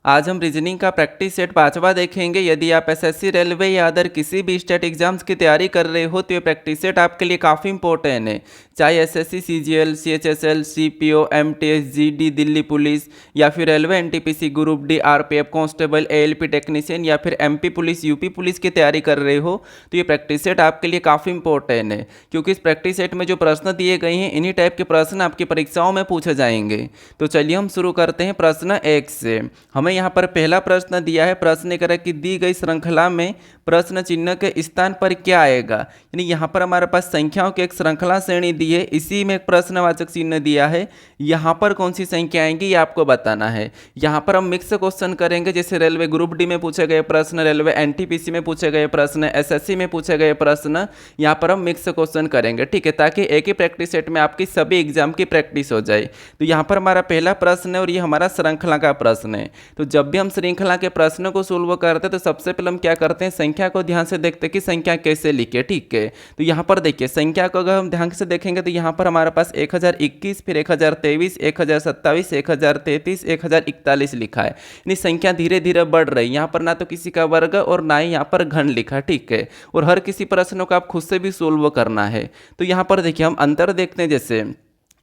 आज हम रीजनिंग का प्रैक्टिस सेट 5वां देखेंगे। यदि आप एसएससी, रेलवे या अदर किसी भी स्टेट एग्जाम्स की तैयारी कर रहे हो तो ये प्रैक्टिस सेट आपके लिए काफ़ी इंपॉर्टेंट है। चाहे SSC, CGL, CHSL, CPO, MTS, GD, Delhi police या फिर railway, NTPC, group D, RPF, constable, ALP technician या फिर एमपी पुलिस, यूपी पुलिस की तैयारी कर रहे हो तो ये प्रैक्टिस सेट आपके लिए काफ़ी इंपॉर्टेंट है, क्योंकि इस प्रैक्टिस सेट में जो प्रश्न दिए गए हैं इन्हीं टाइप के प्रश्न आपकी परीक्षाओं में पूछे जाएंगे। तो चलिए हम शुरू करते हैं प्रश्न 1 से। हमें यहाँ पर पहला प्रश्न दिया है। प्रश्न एक है कि दी गई श्रृंखला में प्रश्न चिन्ह के स्थान पर क्या आएगा। यानी यहाँ पर हमारे पास संख्याओं की एक श्रृंखला श्रेणी दी है, इसी में एक प्रश्नवाचक चिन्ह दिया है। यहाँ पर कौन सी संख्या आएंगी ये आपको बताना है। यहाँ पर हम मिक्स क्वेश्चन करेंगे, जैसे रेलवे ग्रुप डी में पूछे गए प्रश्न, रेलवे एनटीपीसी में पूछे गए प्रश्न, एसएससी में पूछे गए प्रश्न, यहाँ पर हम मिक्स क्वेश्चन करेंगे, ठीक है, ताकि एक ही प्रैक्टिस सेट में आपकी सभी एग्जाम की प्रैक्टिस हो जाए। तो यहाँ पर हमारा पहला प्रश्न है और ये हमारा श्रृंखला का प्रश्न है। तो जब भी हम श्रृंखला के प्रश्नों को सोल्व करते हैं तो सबसे पहले हम क्या करते हैं, संख्या को ध्यान से देखते हैं कि संख्या कैसे लिखे, ठीक है। तो यहाँ पर देखिए संख्या को अगर हम ध्यान से देखेंगे तो यहाँ पर हमारे पास 1021, फिर 1023, 1027, 1033, 1041 लिखा है। यानी संख्या धीरे धीरे बढ़ रही है। यहाँ पर ना तो किसी का वर्ग और ना ही यहाँ पर घन लिखा, ठीक है। और हर किसी प्रश्नों को आप खुद से भी सोल्व करना है। तो यहाँ पर देखिए हम अंतर देखते हैं, जैसे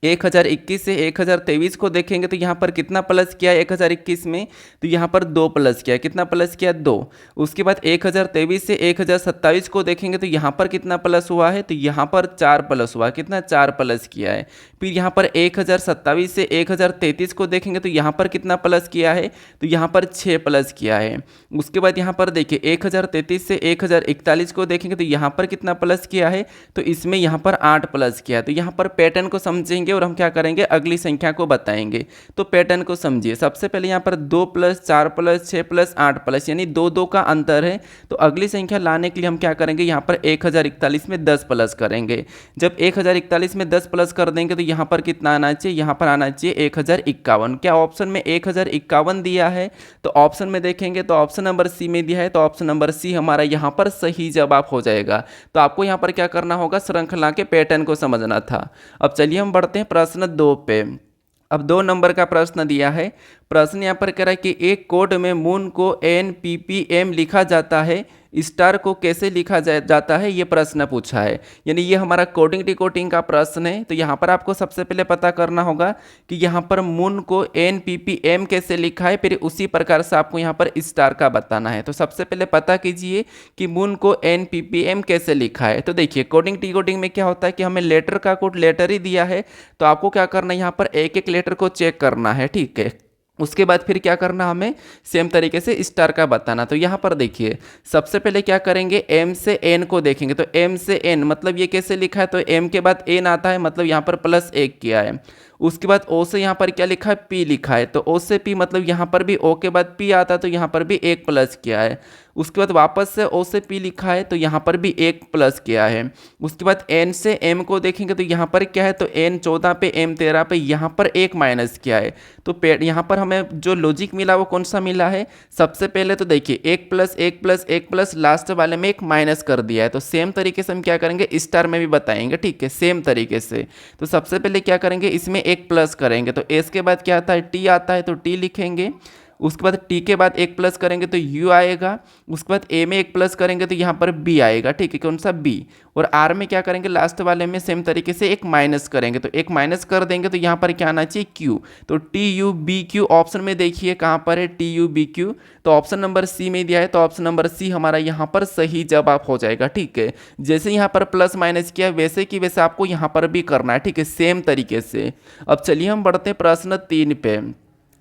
1021 से 1023 को देखेंगे तो यहाँ पर कितना प्लस किया है 1021 में, तो यहाँ पर 2 प्लस किया है। कितना प्लस किया, 2। उसके बाद 1023 से 1027 को देखेंगे तो यहाँ पर कितना प्लस हुआ है, तो यहाँ पर 4 प्लस हुआ है। कितना, 4 प्लस किया है। फिर यहाँ पर 1027 से 1033 को देखेंगे तो यहाँ पर कितना प्लस किया है, तो यहाँ पर 6 प्लस किया है। उसके बाद यहाँ पर देखिए 1033 से 1041 को देखेंगे तो यहाँ पर कितना प्लस किया है, तो इसमें यहाँ पर 8 प्लस किया है। तो यहाँ पर पैटर्न को समझेंगे और हम क्या करेंगे, अगली संख्या को बताएंगे। तो पैटर्न को समझिए। सबसे पहले यहाँ पर 2 प्लस 4 प्लस 6 प्लस 8 प्लस, यानी 2 का अंतर है। तो अगली संख्या लाने के लिए हम क्या करेंगे, यहाँ पर 1041 में 10 प्लस करेंगे। जब 1041 में 10 प्लस कर देंगे तो यहाँ पर कितना आना चाहिए, यहाँ पर आना चाहिए 1051। क्या ऑप्शन में 1051 दिया है? तो ऑप्शन में देखेंगे तो ऑप्शन नंबर सी में दिया है, तो ऑप्शन नंबर सी हमारा यहाँ पर सही जवाब हो जाएगा। तो आपको यहाँ पर क्या करना होगा, श्रृंखला के पैटर्न को समझना था। अब चलिए हम बढ़ते हैं प्रश्न 2 पे। अब 2 नंबर का प्रश्न दिया है। प्रश्न यहाँ पर कह रहा है कि एक कोड में मून को NPPM लिखा जाता है, स्टार को कैसे लिखा जाता है, ये प्रश्न पूछा है। यानी ये हमारा कोडिंग डिकोडिंग का प्रश्न है। तो यहाँ पर आपको सबसे पहले पता करना होगा कि यहाँ पर मून को NPPM कैसे लिखा है, फिर उसी प्रकार से आपको यहाँ पर स्टार का बताना है। तो सबसे पहले पता कीजिए कि मून को NPPM कैसे लिखा है। तो देखिए कोडिंग डिकोडिंग में क्या होता है कि हमें लेटर का कोड लेटर ही दिया है, तो आपको क्या करना है, यहाँ पर एक एक लेटर को चेक करना है, ठीक है। उसके बाद फिर क्या करना, हमें सेम तरीके से स्टार का बताना। तो यहाँ पर देखिए सबसे पहले क्या करेंगे, M से N को देखेंगे। तो M से N मतलब ये कैसे लिखा है, तो M के बाद N आता है, मतलब यहाँ पर +1 किया है। उसके बाद O से यहाँ पर क्या लिखा है, P लिखा है। तो O से P मतलब यहाँ पर भी O के बाद P आता है, तो यहाँ पर भी 1 प्लस किया है। उसके बाद वापस से O से P लिखा है, तो यहाँ पर भी 1 प्लस किया है। उसके बाद N से M को देखेंगे तो यहाँ पर क्या है, तो N 14 पे M 13 पे यहाँ पर 1 माइनस किया है। तो यहाँ पर हमें जो लॉजिक मिला वो कौन सा मिला है, सबसे पहले तो देखिए 1 प्लस 1 प्लस 1 प्लस लास्ट वाले में 1 माइनस कर दिया है। तो सेम तरीके से हम क्या करेंगे, स्टार में भी बताएंगे, ठीक है, सेम तरीके से। तो सबसे पहले क्या करेंगे, इसमें 1 प्लस करेंगे। तो एस के बाद क्या आता है, टी आता है, तो टी लिखेंगे। उसके बाद टी के बाद 1 प्लस करेंगे तो यू आएगा। उसके बाद ए में 1 प्लस करेंगे तो यहाँ पर बी आएगा, ठीक है, कौन सा, बी। और आर में क्या करेंगे, लास्ट वाले में सेम तरीके से 1 माइनस करेंगे। तो 1 माइनस कर देंगे तो यहाँ पर क्या आना चाहिए, क्यू। तो TUBQ ऑप्शन में देखिए कहाँ पर है, TUBQ। तो ऑप्शन नंबर सी में दिया है, तो ऑप्शन नंबर सी हमारा यहाँ पर सही जवाब हो जाएगा, ठीक है। जैसे यहाँ पर प्लस माइनस किया वैसे कि वैसे आपको यहाँ पर भी करना है, ठीक है, सेम तरीके से। अब चलिए हम बढ़ते हैं प्रश्न 3 पे।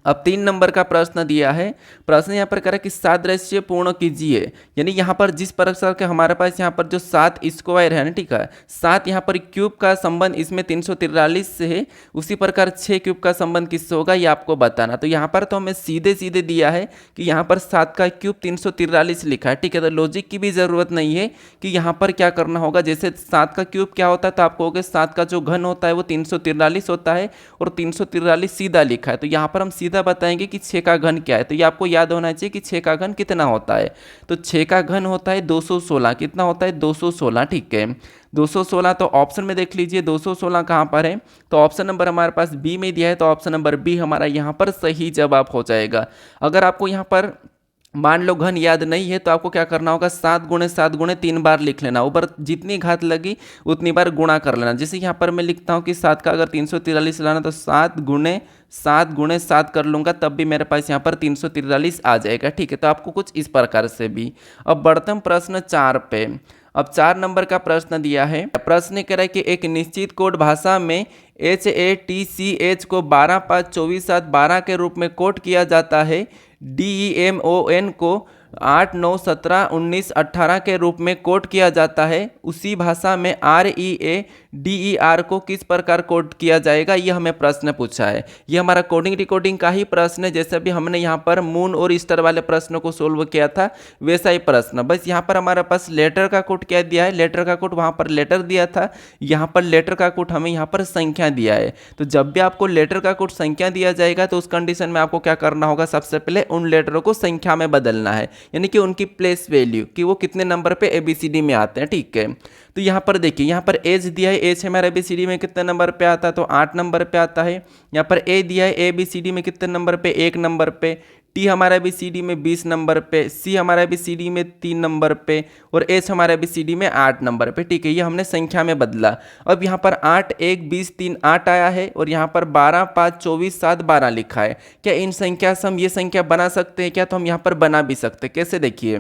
अब 3 नंबर का प्रश्न दिया है। प्रश्न यहाँ पर कह रहा है कि सादृश्य पूर्ण कीजिए। यानी यहाँ पर जिस प्रकार के हमारे पास यहाँ पर जो 7 स्क्वायर है ना, ठीक है, 7 यहाँ पर क्यूब का संबंध इसमें 343 से है, उसी प्रकार 6 क्यूब का संबंध किससे होगा ये आपको बताना। तो यहाँ पर तो हमें सीधे सीधे दिया है कि यहाँ पर 7 का क्यूब 343 लिखा है, ठीक है। तो लॉजिक की भी ज़रूरत नहीं है कि यहाँ पर क्या करना होगा। जैसे 7 का क्यूब क्या होता है, तो आपको कहोगे 7 का जो घन होता है वो 343 होता है, और 343 सीधा लिखा है। तो यहाँ पर हम सीधा सीधा बताएंगे कि 6 का घन क्या है। तो ये आपको याद होना चाहिए कि 6 का घन कितना होता है। तो 6 का घन होता है 216। कितना होता है? 216। ठीक है, 216। तो ऑप्शन में देख लीजिए 216 कहाँ पर है। तो ऑप्शन नंबर हमारे पास बी में दिया है, तो ऑप्शन नंबर बी हमारा यहाँ पर सही जवाब हो जाएगा। अगर आपको यहाँ पर मान लो घन याद नहीं है तो आपको क्या करना होगा, 7 × 7 × 3 बार लिख लेना, ऊपर जितनी घात लगी उतनी बार गुणा कर लेना। जैसे यहाँ पर मैं लिखता हूँ कि 7 का अगर 343 लाना तो 7 × 7 कर लूँगा, तब भी मेरे पास यहाँ पर 343 आ जाएगा। ठीक है, तो आपको कुछ इस प्रकार से भी। अब बढ़ते हम प्रश्न 4 पे। अब 4 नंबर का प्रश्न दिया है। प्रश्न कह रहा है कि एक निश्चित कोड भाषा में HATCH को 12 5 24 7 12 के रूप में कोड किया जाता है। DEMON को 8 9 17 19 18 के रूप में कोड किया जाता है। उसी भाषा में READER को किस प्रकार कोड किया जाएगा, यह हमें प्रश्न पूछा है। यह हमारा कोडिंग रिकॉर्डिंग का ही प्रश्न है, जैसे भी हमने यहाँ पर मून और ईस्टर वाले प्रश्नों को सोल्व किया था वैसा ही प्रश्न। बस यहाँ पर हमारे पास लेटर का कोड क्या दिया है, लेटर का कोड वहाँ पर लेटर दिया था, यहाँ पर लेटर का कोड हमें यहाँ पर संख्या दिया है। तो जब भी आपको लेटर का कोड संख्या दिया जाएगा तो उस कंडीशन में आपको क्या करना होगा, सबसे पहले उन लेटरों को संख्या में बदलना है, यानी कि उनकी प्लेस वैल्यू कि वो कितने नंबर पे ABCD में आते हैं। ठीक है, तो यहाँ पर देखिए, यहाँ पर एज दिया है, एज हमारे ABCD में कितने नंबर पे आता है, तो 8 नंबर पे आता है। यहाँ पर ए दिया है, ABCD में कितने नंबर पे, 1 नंबर पे। टी हमारा ABCD में 20 नंबर पे, सी हमारा ABCD में 3 नंबर पे, और एच हमारा ABCD में 8 नंबर पे। ठीक है, ये हमने संख्या में बदला। अब यहाँ पर 8 1 20 3 8 आया है, और यहाँ पर 12 5 24 7 12 लिखा है। क्या इन संख्या से हम ये संख्या बना सकते हैं क्या? तो हम यहाँ पर बना भी सकते हैं। कैसे, देखिए,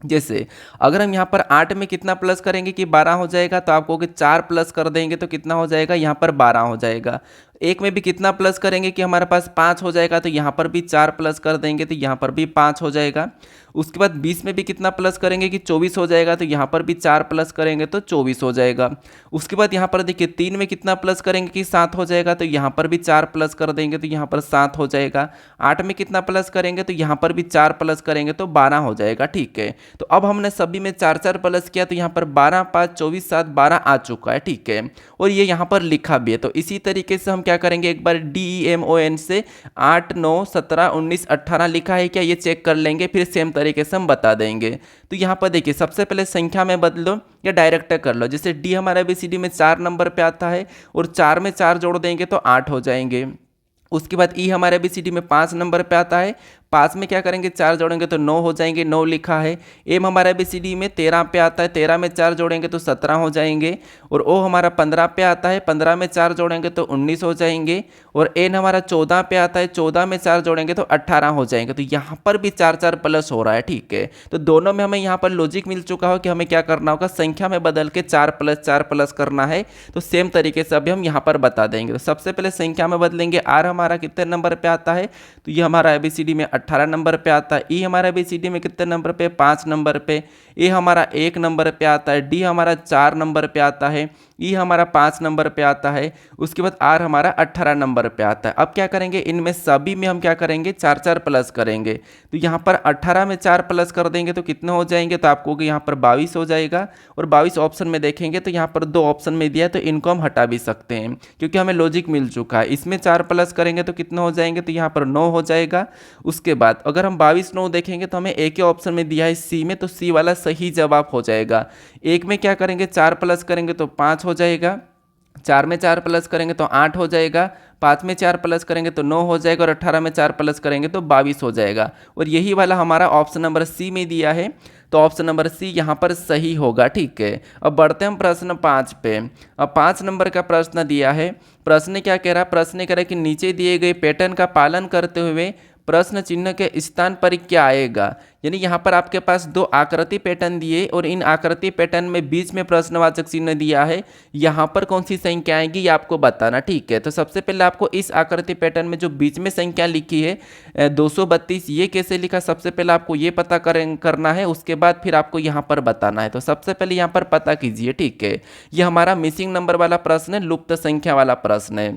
जैसे अगर हम यहाँ पर 8 में कितना प्लस करेंगे कि 12 हो जाएगा, तो आपको कि 4 प्लस कर देंगे तो कितना हो जाएगा, यहाँ पर 12 हो जाएगा। 1 में भी कितना प्लस करेंगे कि हमारे पास 5 हो जाएगा, तो यहाँ पर भी 4 प्लस कर देंगे तो यहाँ पर भी 5 हो जाएगा। उसके बाद 20 में भी कितना प्लस करेंगे कि 24 हो जाएगा, तो यहाँ पर भी 4 प्लस करेंगे तो 24 हो जाएगा। उसके बाद यहाँ पर देखिए 3 में कितना प्लस करेंगे कि 7 हो जाएगा, तो यहाँ पर भी 4 प्लस कर देंगे तो यहाँ पर 7 हो जाएगा। 8 में कितना प्लस करेंगे तो यहाँ पर भी 4 प्लस करेंगे तो 12 हो जाएगा। ठीक है, तो अब हमने सभी में 4 4 प्लस किया, तो यहाँ पर 12 5 24 7 12 आ चुका है। ठीक है, और ये यहाँ पर लिखा भी है। तो इसी तरीके से हम क्या करेंगे, एक बार DEMON से 8 9 17 19 18 लिखा है क्या, ये चेक कर लेंगे, फिर सेम तरीके से हम बता देंगे। तो यहाँ पर देखिए, सबसे पहले संख्या में बदलो या डायरेक्ट कर लो। जैसे डी हमारा ABCD में 4 नंबर पे आता है, और 4 में 4 जोड़ देंगे तो 8 हो जाएंगे। उसके बाद ई हमारे ABCD में 5 नंबर पे आता है, 5 में क्या करेंगे, 4 जोड़ेंगे तो 9 हो जाएंगे, 9 लिखा है। एम हमारा ABCD में 13 पे आता है, 13 में 4 जोड़ेंगे तो 17 हो जाएंगे। और ओ हमारा 15 पे आता है, 15 में 4 जोड़ेंगे तो 19 हो जाएंगे। और एन हमारा 14 पे आता है, 14 में 4 जोड़ेंगे तो 18 हो जाएंगे। तो यहाँ पर भी 4 4 प्लस हो रहा है। ठीक है, तो दोनों में हमें यहाँ पर लॉजिक मिल चुका हो कि हमें क्या करना होगा, संख्या में बदल के 4 प्लस करना है। तो सेम तरीके से अभी हम यहाँ पर बता देंगे। तो सबसे पहले संख्या में बदलेंगे। आर हमारा कितने नंबर पे आता है, तो ये हमारा ABCD में 18 नंबर पे आता है। ई हमारा ABCD में कितने नंबर पे, 5 नंबर पे। ए हमारा 1 नंबर पे आता है। डी हमारा 4 नंबर पे आता है। ई हमारा 5 नंबर पे आता है। उसके बाद आर हमारा 18 नंबर पे आता है। अब क्या करेंगे, इनमें सभी में हम क्या करेंगे, 4 4 प्लस करेंगे। तो यहाँ पर 18 में 4 प्लस कर देंगे तो कितने हो जाएंगे, तो आपको यहाँ पर 22 हो जाएगा। और 22 ऑप्शन में देखेंगे तो यहाँ पर 2 ऑप्शन में दिया है, तो इनको हम हटा भी सकते हैं क्योंकि हमें लॉजिक मिल चुका है। इसमें 4 प्लस करेंगे तो कितने हो जाएंगे, तो यहाँ पर 9 हो जाएगा। उसके बाद अगर हम 22 9 देखेंगे तो हमें एक ही ऑप्शन में दिया है सी में, तो सी वाला सही जवाब हो जाएगा। एक में क्या करेंगे, 4 प्लस करेंगे तो 5 हो जाएगा। 4 में 4 प्लस करेंगे तो 8 हो जाएगा। 5 में 4 प्लस करेंगे तो 9 हो जाएगा। और 18 में 4 प्लस करेंगे तो 22 हो जाएगा। और यही वाला हमारा ऑप्शन नंबर सी में दिया है, तो ऑप्शन नंबर सी यहाँ पर सही होगा। ठीक है, अब बढ़ते हैं हम प्रश्न 5 पे। अब 5 नंबर का प्रश्न दिया है। प्रश्न क्या कह रहा है, प्रश्न कह रहा है कि नीचे दिए गए पैटर्न का पालन करते हुए प्रश्न चिन्ह के स्थान पर क्या आएगा। यानी यहाँ पर आपके पास 2 आकृति पैटर्न दिए और इन आकृति पैटर्न में बीच में प्रश्नवाचक चिन्ह दिया है। यहाँ पर कौन सी संख्या आएगी ये आपको बताना। ठीक है, तो सबसे पहले आपको इस आकृति पैटर्न में जो बीच में संख्या लिखी है 232, ये कैसे लिखा, सबसे पहले आपको ये पता करना है। उसके बाद फिर आपको यहाँ पर बताना है। तो सबसे पहले यहाँ पर पता कीजिए। ठीक है, ये हमारा मिसिंग नंबर वाला प्रश्न है, लुप्त संख्या वाला प्रश्न है।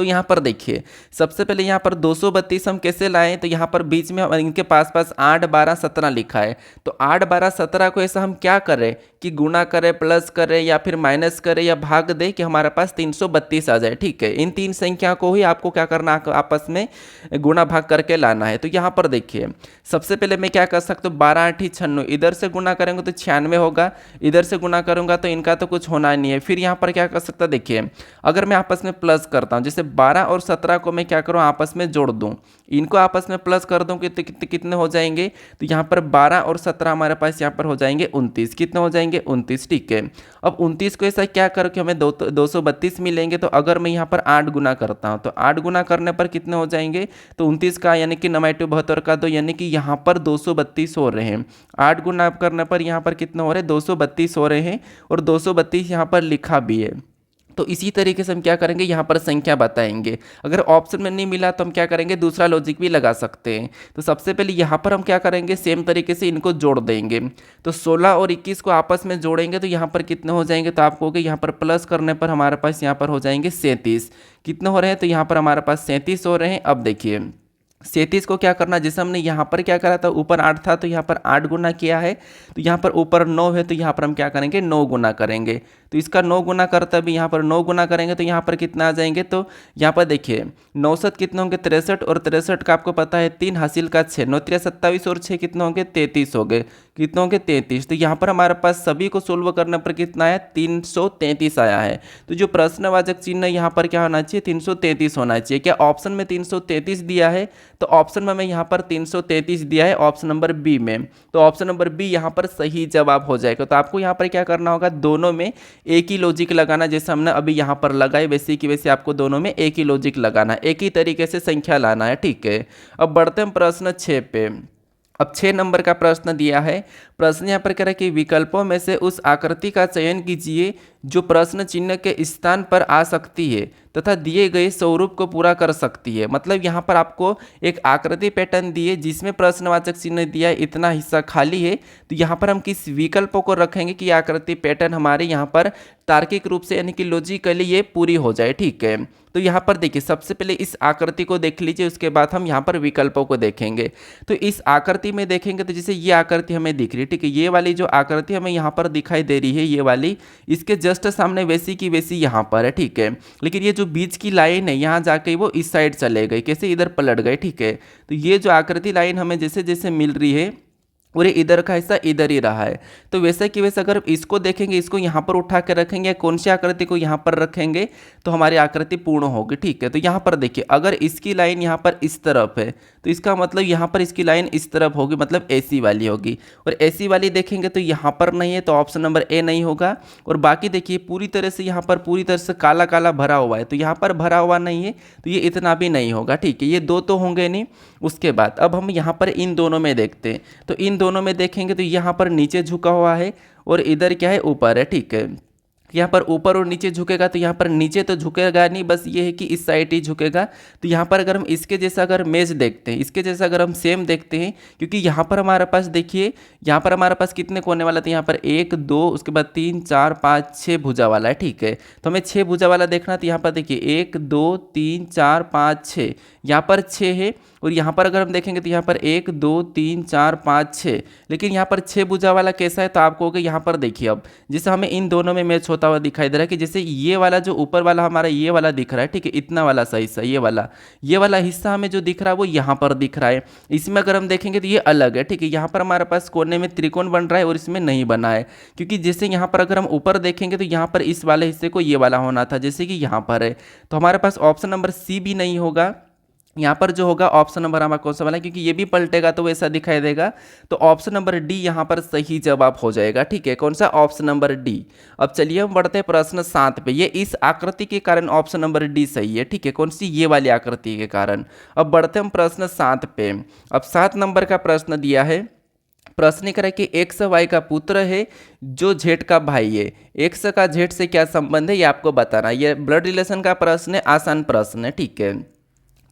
तो यहाँ पर देखिए सबसे पहले यहाँ पर 232 हम कैसे लाएं, तो यहाँ पर बीच में इनके पास पास 8 12 17 लिखा है। तो 8 12 17 को ऐसा हम क्या करें कि गुणा करें, प्लस करें या फिर माइनस करें या भाग दें कि हमारे पास 332 आ जाए। ठीक है, इन तीन संख्या को ही आपको क्या करना है, आपस में गुणा भाग करके लाना है। तो यहाँ पर देखिए सबसे पहले मैं क्या कर सकता हूँ, 12 8 96, इधर से गुणा करेंगे तो 96 होगा, इधर से गुणा करूंगा तो इनका तो कुछ होना नहीं है। फिर यहाँ पर क्या कर सकता, देखिए अगर मैं आपस में प्लस करता हूँ, जैसे 12 और 17 को मैं क्या करूँ आपस में जोड़ दूँ, इनको आपस में प्लस कर दूँ कितने हो जाएंगे, तो यहाँ पर 12 और 17 हमारे पास यहाँ पर हो जाएंगे 29, कितने हो जाएंगे 29। ठीक है, अब 29 को ऐसा क्या करो कि हमें 232 मिलेंगे। तो अगर मैं यहाँ पर 8 गुना करता हूँ तो 8 गुना करने पर कितने हो जाएंगे, तो 29 का यानी कि 9×2 का 2, यानी कि यहाँ पर 232 हो रहे हैं। 8 गुना करने पर यहाँ पर कितने हो रहे हैं, 232 हो रहे हैं, और 232 यहाँ पर लिखा भी है। तो इसी तरीके से हम क्या करेंगे, यहाँ पर संख्या बताएंगे। अगर ऑप्शन में नहीं मिला तो हम क्या करेंगे, दूसरा लॉजिक भी लगा सकते हैं। तो सबसे पहले यहाँ पर हम क्या करेंगे, सेम तरीके से इनको जोड़ देंगे। तो 16 और 21 को आपस में जोड़ेंगे तो यहाँ पर कितने हो जाएंगे, तो आपको यहाँ पर प्लस करने पर हमारे पास यहाँ पर हो जाएंगे 37। कितने हो रहे हैं, तो यहाँ पर हमारे पास 37 हो रहे हैं। अब देखिए 37 को क्या करना, जैसे हमने यहाँ पर क्या करा था, ऊपर 8 था तो यहाँ पर 8 गुना किया है, तो यहाँ पर ऊपर 9 है तो यहाँ पर हम क्या करेंगे 9 गुना करेंगे। तो इसका 9 गुना करते भी यहाँ पर 9 गुना करेंगे तो यहाँ पर कितना आ जाएंगे, तो यहाँ पर देखिए 9 7 कितने होंगे 63, और 63 का आपको पता है 3 हासिल का 6, 9 3 27 और 6 कितने होंगे 33 हो गए, कितने होंगे 33। तो यहाँ पर हमारे पास सभी को सोल्व करने पर कितना आया, 333 आया है। तो जो प्रश्नवाचक चिन्ह यहाँ पर क्या होना चाहिए, 333 होना चाहिए। क्या ऑप्शन में 333 दिया है, तो ऑप्शन में मैं यहाँ पर 333 दिया है ऑप्शन नंबर बी में, तो ऑप्शन नंबर बी यहाँ पर सही जवाब हो जाएगा। तो आपको यहाँ पर क्या करना होगा, दोनों में एक ही लॉजिक लगाना, जैसे हमने अभी यहाँ पर लगाए वैसे की वैसे आपको दोनों में एक ही लॉजिक लगाना, एक ही तरीके से संख्या लाना है। ठीक है, अब बढ़ते हैं प्रश्न 6 पे। अब 6 नंबर का प्रश्न दिया है। प्रश्न यहाँ पर कह रहा है कि विकल्पों में से उस आकृति का चयन कीजिए जो प्रश्न चिन्ह के स्थान पर आ सकती है तथा दिए गए स्वरूप को पूरा कर सकती है। मतलब यहाँ पर आपको एक आकृति पैटर्न दिए जिसमें प्रश्नवाचक चिन्ह दिया है, इतना हिस्सा खाली है, तो यहाँ पर हम किस विकल्पों को रखेंगे कि आकृति पैटर्न हमारे यहाँ पर तार्किक रूप से यानी कि लॉजिकली ये पूरी हो जाए। ठीक है, तो यहाँ पर देखिए सबसे पहले इस आकृति को देख लीजिए, उसके बाद हम यहाँ पर विकल्पों को देखेंगे। तो इस आकृति में देखेंगे तो जैसे ये आकृति हमें दिख रही है, ठीक है, ये वाली जो आकृति हमें यहाँ पर दिखाई दे रही है ये वाली, इसके जस्ट सामने वैसी की वैसी यहाँ पर है। ठीक है, लेकिन ये जो बीच की लाइन है यहाँ जाके वो इस साइड चले गए, कैसे इधर पलट गए। ठीक है, तो ये जो आकृति लाइन हमें जैसे जैसे मिल रही है और ये इधर का हिस्सा इधर ही रहा है, तो वैसे कि वैसे अगर इसको देखेंगे, इसको यहाँ पर उठा के रखेंगे, कौन सी आकृति को यहाँ पर रखेंगे तो हमारी आकृति पूर्ण होगी। ठीक है, तो यहाँ पर देखिए अगर इसकी लाइन यहाँ पर इस तरफ है तो इसका मतलब यहाँ पर इसकी लाइन इस तरफ होगी, मतलब ऐसी वाली होगी, और ऐसी वाली देखेंगे तो यहाँ पर नहीं है, तो ऑप्शन नंबर ए नहीं होगा। और बाकी देखिए पूरी तरह से यहाँ पर पूरी तरह से काला काला भरा हुआ है, तो यहाँ पर भरा हुआ नहीं है, तो ये इतना भी नहीं होगा। ठीक है, ये दो तो होंगे नहीं। उसके बाद अब हम यहाँ पर इन दोनों में देखते हैं, तो इन दोनों में देखेंगे तो यहाँ पर नीचे झुका हुआ है और इधर क्या है ऊपर है। ठीक है, यहाँ पर ऊपर और नीचे झुकेगा, तो यहाँ पर नीचे तो झुकेगा नहीं, बस ये है कि इस साइड ही झुकेगा। तो यहाँ पर अगर हम इसके जैसा अगर मेज देखते हैं, इसके जैसा अगर हम सेम देखते हैं, क्योंकि यहाँ पर हमारे पास देखिए यहाँ पर हमारे पास कितने कोने वाला था, यहाँ पर 1 2 उसके बाद 3 4 5 6 भुजा वाला है। ठीक है, तो हमें 6 भुजा वाला देखना, तो यहाँ पर देखिए 1 2 3 4 5 6, यहाँ पर 6 है, और यहाँ पर अगर हम देखेंगे तो यहाँ पर 1 2 3 4 5 6, लेकिन यहाँ पर 6 भुजा वाला कैसा है, तो आपको होगा यहाँ पर देखिए अब जैसे हमें इन दोनों में मैच होता हुआ दिखाई दे रहा है कि जैसे ये वाला जो ऊपर वाला हमारा ये वाला दिख रहा है, ठीक है, इतना वाला सा हिस्सा ये वाला हिस्सा हमें जो दिख रहा है वो यहाँ पर दिख रहा है। इसमें अगर हम देखेंगे तो ये अलग है। ठीक है, यहाँ पर हमारे पास कोने में त्रिकोण बन रहा है और इसमें नहीं बना है, क्योंकि जैसे यहाँ पर अगर हम ऊपर देखेंगे तो यहाँ पर इस वाले हिस्से को ये वाला होना था, जैसे कि यहाँ पर है, तो हमारे पास ऑप्शन नंबर सी भी नहीं होगा। यहाँ पर जो होगा ऑप्शन नंबर हमारा कौन सा वाला है, क्योंकि ये भी पलटेगा तो वैसा दिखाई देगा, तो ऑप्शन नंबर डी यहाँ पर सही जवाब हो जाएगा। ठीक है, कौन सा, ऑप्शन नंबर डी। अब चलिए हम बढ़ते हैं प्रश्न 7 पे। ये इस आकृति के कारण ऑप्शन नंबर डी सही है। ठीक है, कौन सी, ये वाली आकृति के कारण। अब बढ़ते हम प्रश्न 7 पे। अब 7 नंबर का प्रश्न दिया है। प्रश्न करें कि एक्स वाई का पुत्र है जो जेड का भाई है, एक्स का जेड से क्या संबंध है ये आपको बताना। ये ब्लड रिलेशन का प्रश्न है, आसान प्रश्न है। ठीक है,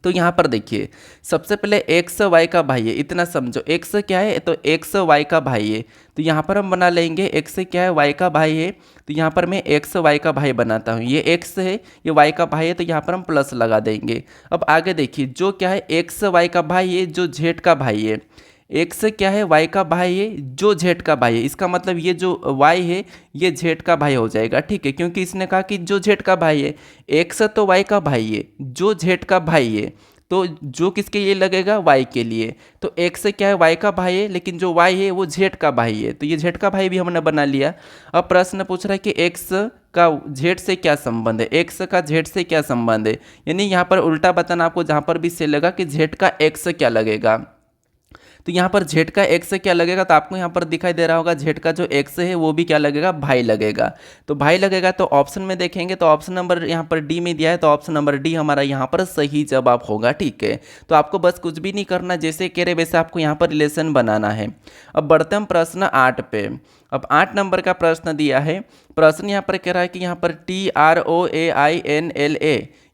तो यहाँ पर देखिए सबसे पहले एक्स वाई का भाई है, इतना समझो। एक्स क्या है, तो एक्स वाई का भाई है, तो यहाँ पर हम बना लेंगे एक्स क्या है, वाई का भाई है, तो यहाँ पर मैं एक्स वाई का भाई बनाता हूँ। ये एक्स है, ये वाई का भाई है, तो यहाँ पर हम प्लस लगा देंगे। अब आगे देखिए जो क्या है, एक्स वाई का भाई है जो जेड का भाई है, एक्स क्या है, वाई का भाई है जो जेड का भाई है। इसका मतलब ये जो वाई है ये जेड का भाई हो जाएगा, ठीक है, क्योंकि इसने कहा कि जो जेड का भाई है। एक्स तो वाई का भाई है, जो जेड का भाई है, तो जो किसके लिए लगेगा, वाई के लिए। तो एक्स क्या है, वाई का भाई है, लेकिन जो वाई है वो जेड का भाई है, तो ये जेड का भाई भी हमने बना लिया। अब प्रश्न पूछ रहा है कि एक्स का जेड से क्या संबंध है, एक्स का जेड से क्या संबंध है, यानी यहाँ पर उल्टा बताना आपको, जहाँ पर भी से लगा कि जेड का एक्स क्या लगेगा। तो यहाँ पर जेड का एक्स क्या लगेगा, तो आपको यहाँ पर दिखाई दे रहा होगा जेड का जो एक्स है वो भी क्या लगेगा, भाई लगेगा। तो भाई लगेगा, तो ऑप्शन में देखेंगे तो ऑप्शन नंबर यहाँ पर डी में दिया है, तो ऑप्शन नंबर डी हमारा यहाँ पर सही जवाब होगा, ठीक है। तो आपको बस कुछ भी नहीं करना, जैसे कह रहे वैसे आपको यहाँ पर रिलेशन बनाना है। अब बढ़ते हम प्रश्न 8 पे। अब 8 नंबर का प्रश्न दिया है। प्रश्न यहाँ पर कह रहा है कि यहाँ पर TROAINLA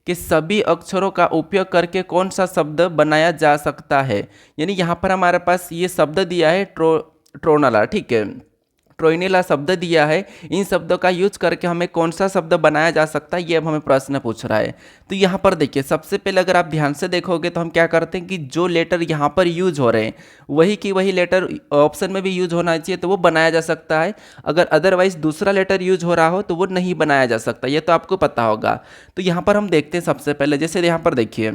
के सभी अक्षरों का उपयोग करके कौन सा शब्द बनाया जा सकता है। यानी यहाँ पर हमारे पास ये शब्द दिया है ट्रोनला, ठीक है, ट्रोइनिला शब्द दिया है। इन शब्दों का यूज करके हमें कौन सा शब्द बनाया जा सकता है, ये अब हमें प्रश्न पूछ रहा है। तो यहाँ पर देखिए सबसे पहले अगर आप ध्यान से देखोगे तो हम क्या करते हैं कि जो लेटर यहाँ पर यूज हो रहे हैं वही की वही लेटर ऑप्शन में भी यूज होना चाहिए, तो वो बनाया जा सकता है। अगर अदरवाइज दूसरा लेटर यूज हो रहा हो तो वो नहीं बनाया जा सकता, ये तो आपको पता होगा। तो यहाँ पर हम देखते हैं सबसे पहले, जैसे यहाँ पर देखिए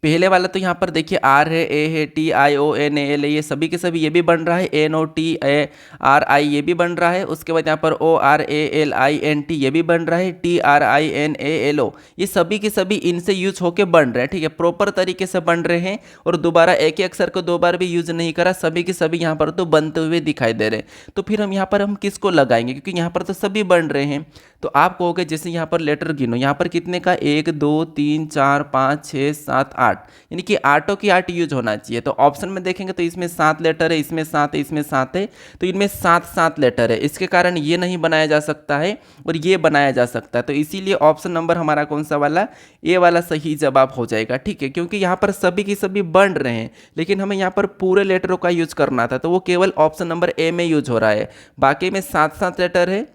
पहले वाला तो यहाँ पर देखिए आर है, ए है, TIONAL, ये सभी के सभी ये भी बन रहा है, NOTARI ये भी बन रहा है। उसके बाद यहाँ पर ORALINT ये भी बन रहा है, TRINALO ये सभी के सभी इनसे यूज होके बन रहे हैं, ठीक है, प्रॉपर तरीके से बन रहे हैं। और दोबारा एक ही अक्षर को दो बार भी यूज नहीं करा, सभी के सभी यहाँ पर तो बनते हुए दिखाई दे रहे हैं। तो फिर हम यहाँ पर हम किसको लगाएंगे, क्योंकि यहाँ पर तो सभी बन रहे हैं। तो आप कहोगे जैसे यहाँ पर लेटर गिनो, यहाँ पर कितने का, 1 2 3 4 5 6 7 8, यानी कि 8 की 8 यूज होना चाहिए। तो ऑप्शन में देखेंगे तो इसमें 7 लेटर है, इसमें 7 है, इसमें 7 है, तो इनमें 7 लेटर है। इसके कारण ये नहीं बनाया जा सकता है और ये बनाया जा सकता है। तो इसीलिए ऑप्शन नंबर हमारा कौन सा वाला, ए वाला सही जवाब हो जाएगा, ठीक है, क्योंकि यहाँ पर सभी की सभी बन रहे हैं, लेकिन हमें यहाँ पर पूरे लेटरों का यूज करना था, तो वो केवल ऑप्शन नंबर ए में यूज हो रहा है। बाकी में 7 लेटर है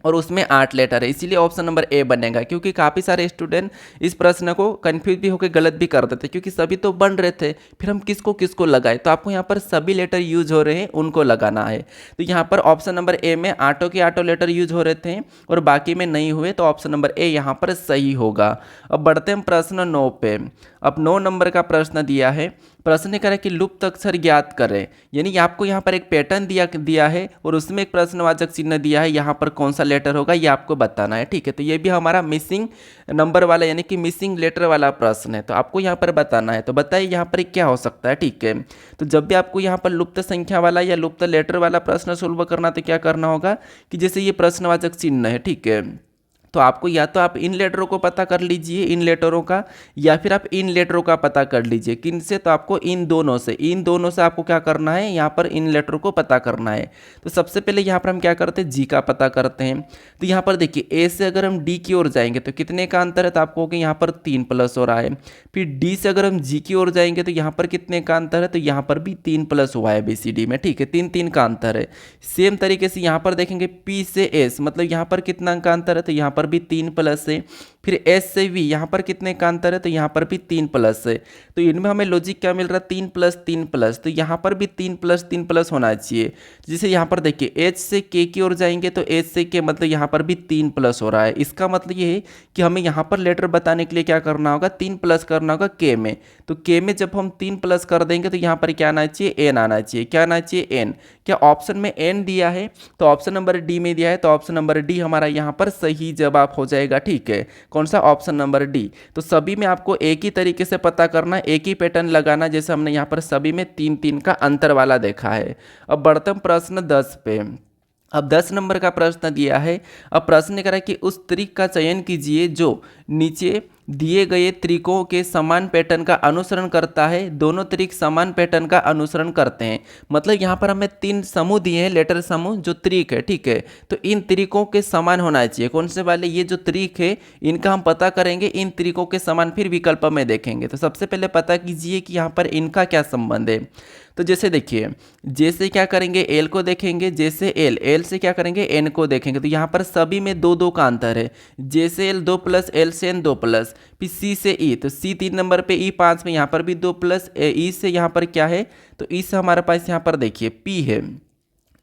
और उसमें 8 लेटर है, इसीलिए ऑप्शन नंबर ए बनेगा। क्योंकि काफ़ी सारे स्टूडेंट इस प्रश्न को कंफ्यूज भी होकर गलत भी कर देते, क्योंकि सभी तो बन रहे थे, फिर हम किसको किसको लगाए। तो आपको यहाँ पर सभी लेटर यूज हो रहे हैं उनको लगाना है। तो यहाँ पर ऑप्शन नंबर ए में 8 के 8 लेटर यूज हो रहे थे और बाकी में नहीं हुए, तो ऑप्शन नंबर ए यहाँ पर सही होगा। अब बढ़ते हैं प्रश्न 9 पे। अब 9 नंबर का प्रश्न दिया है। प्रश्न करें कि लुप्त अक्षर ज्ञात करें, यानी आपको यहाँ पर एक पैटर्न दिया है और उसमें एक प्रश्नवाचक चिन्ह दिया है, यहाँ पर कौन सा लेटर होगा ये आपको बताना है, ठीक है। तो ये भी हमारा मिसिंग नंबर वाला यानी कि मिसिंग लेटर वाला प्रश्न है, तो आपको यहाँ पर बताना है। तो बताइए यहाँ पर क्या हो सकता है, ठीक है। तो जब भी आपको यहाँ पर लुप्त संख्या वाला या लुप्त लेटर वाला प्रश्न सोल्व करना, तो क्या करना होगा कि जैसे ये प्रश्नवाचक चिन्ह है, ठीक है, तो आपको या तो आप इन लेटरों को पता कर लीजिए, इन लेटरों का, या फिर आप इन लेटरों का पता कर लीजिए। किन से, तो आपको इन दोनों से आपको क्या करना है, यहाँ पर इन लेटरों को पता करना है। तो सबसे पहले यहाँ पर हम क्या करते हैं, जी का पता करते हैं। तो यहाँ पर देखिए ए से अगर हम डी की ओर जाएंगे तो कितने का अंतर है, तो आपको कि यहाँ पर 3 प्लस हो रहा है। फिर डी से अगर हम जी की ओर जाएंगे तो यहाँ पर कितने का अंतर है, तो यहाँ पर भी 3 प्लस हुआ है BCD में, ठीक है, 3 का अंतर है। सेम तरीके से यहाँ पर देखेंगे पी से एस, मतलब यहाँ पर कितना का अंतर है, तो यहाँ पर भी 3 प्लस है। फिर एस से वी यहाँ पर कितने का अंतर है, तो यहाँ पर भी 3 प्लस है। तो इनमें हमें लॉजिक क्या मिल रहा है, 3 प्लस, तो यहाँ पर भी 3 प्लस होना चाहिए। जैसे यहाँ पर देखिए एच से के की ओर जाएंगे तो एच से के मतलब यहाँ पर भी 3 प्लस हो रहा है। इसका मतलब ये है कि हमें यहाँ पर लेटर बताने के लिए क्या करना होगा, 3 प्लस करना होगा के में। तो के में जब हम 3 प्लस कर देंगे तो यहाँ पर क्या आना चाहिए, एन आना चाहिए। क्या आना चाहिए, एन। क्या ऑप्शन में एन दिया है, तो ऑप्शन नंबर डी में दिया है, तो ऑप्शन नंबर डी हमारा यहाँ पर सही जवाब हो जाएगा, ठीक है। कौन सा, ऑप्शन नंबर डी। तो सभी में आपको एक ही तरीके से पता करना, एक ही पैटर्न लगाना, जैसे हमने यहाँ पर सभी में 3 का अंतर वाला देखा है। अब बढ़ते हैं प्रश्न 10 पे। अब 10 नंबर का प्रश्न दिया है। अब प्रश्न करा कि उस त्रिक का चयन कीजिए जो नीचे दिए गए त्रिकों के समान पैटर्न का अनुसरण करता है, दोनों त्रिक समान पैटर्न का अनुसरण करते हैं। मतलब यहाँ पर हमें 3 समूह दिए हैं, लेटर समूह जो त्रिक है, ठीक है। तो इन त्रिकों के समान होना चाहिए। कौन से वाले? ये जो त्रिक है इनका हम पता करेंगे, इन त्रिकों के समान फिर विकल्प में देखेंगे। तो सबसे पहले पता कीजिए कि यहाँ पर इनका क्या संबंध है। तो जैसे देखिए, जैसे क्या करेंगे, एल को देखेंगे, जैसे एल से क्या करेंगे, एन को देखेंगे। तो यहाँ पर सभी में 2 2 का अंतर है। जैसे एल 2 प्लस, एल से एन 2 प्लस, फिर सी से ई, तो सी 3 नंबर पे, ई 5 में, यहाँ पर भी 2 प्लस, ई से यहाँ पर क्या है, तो ई से हमारे पास यहाँ पर देखिए पी है।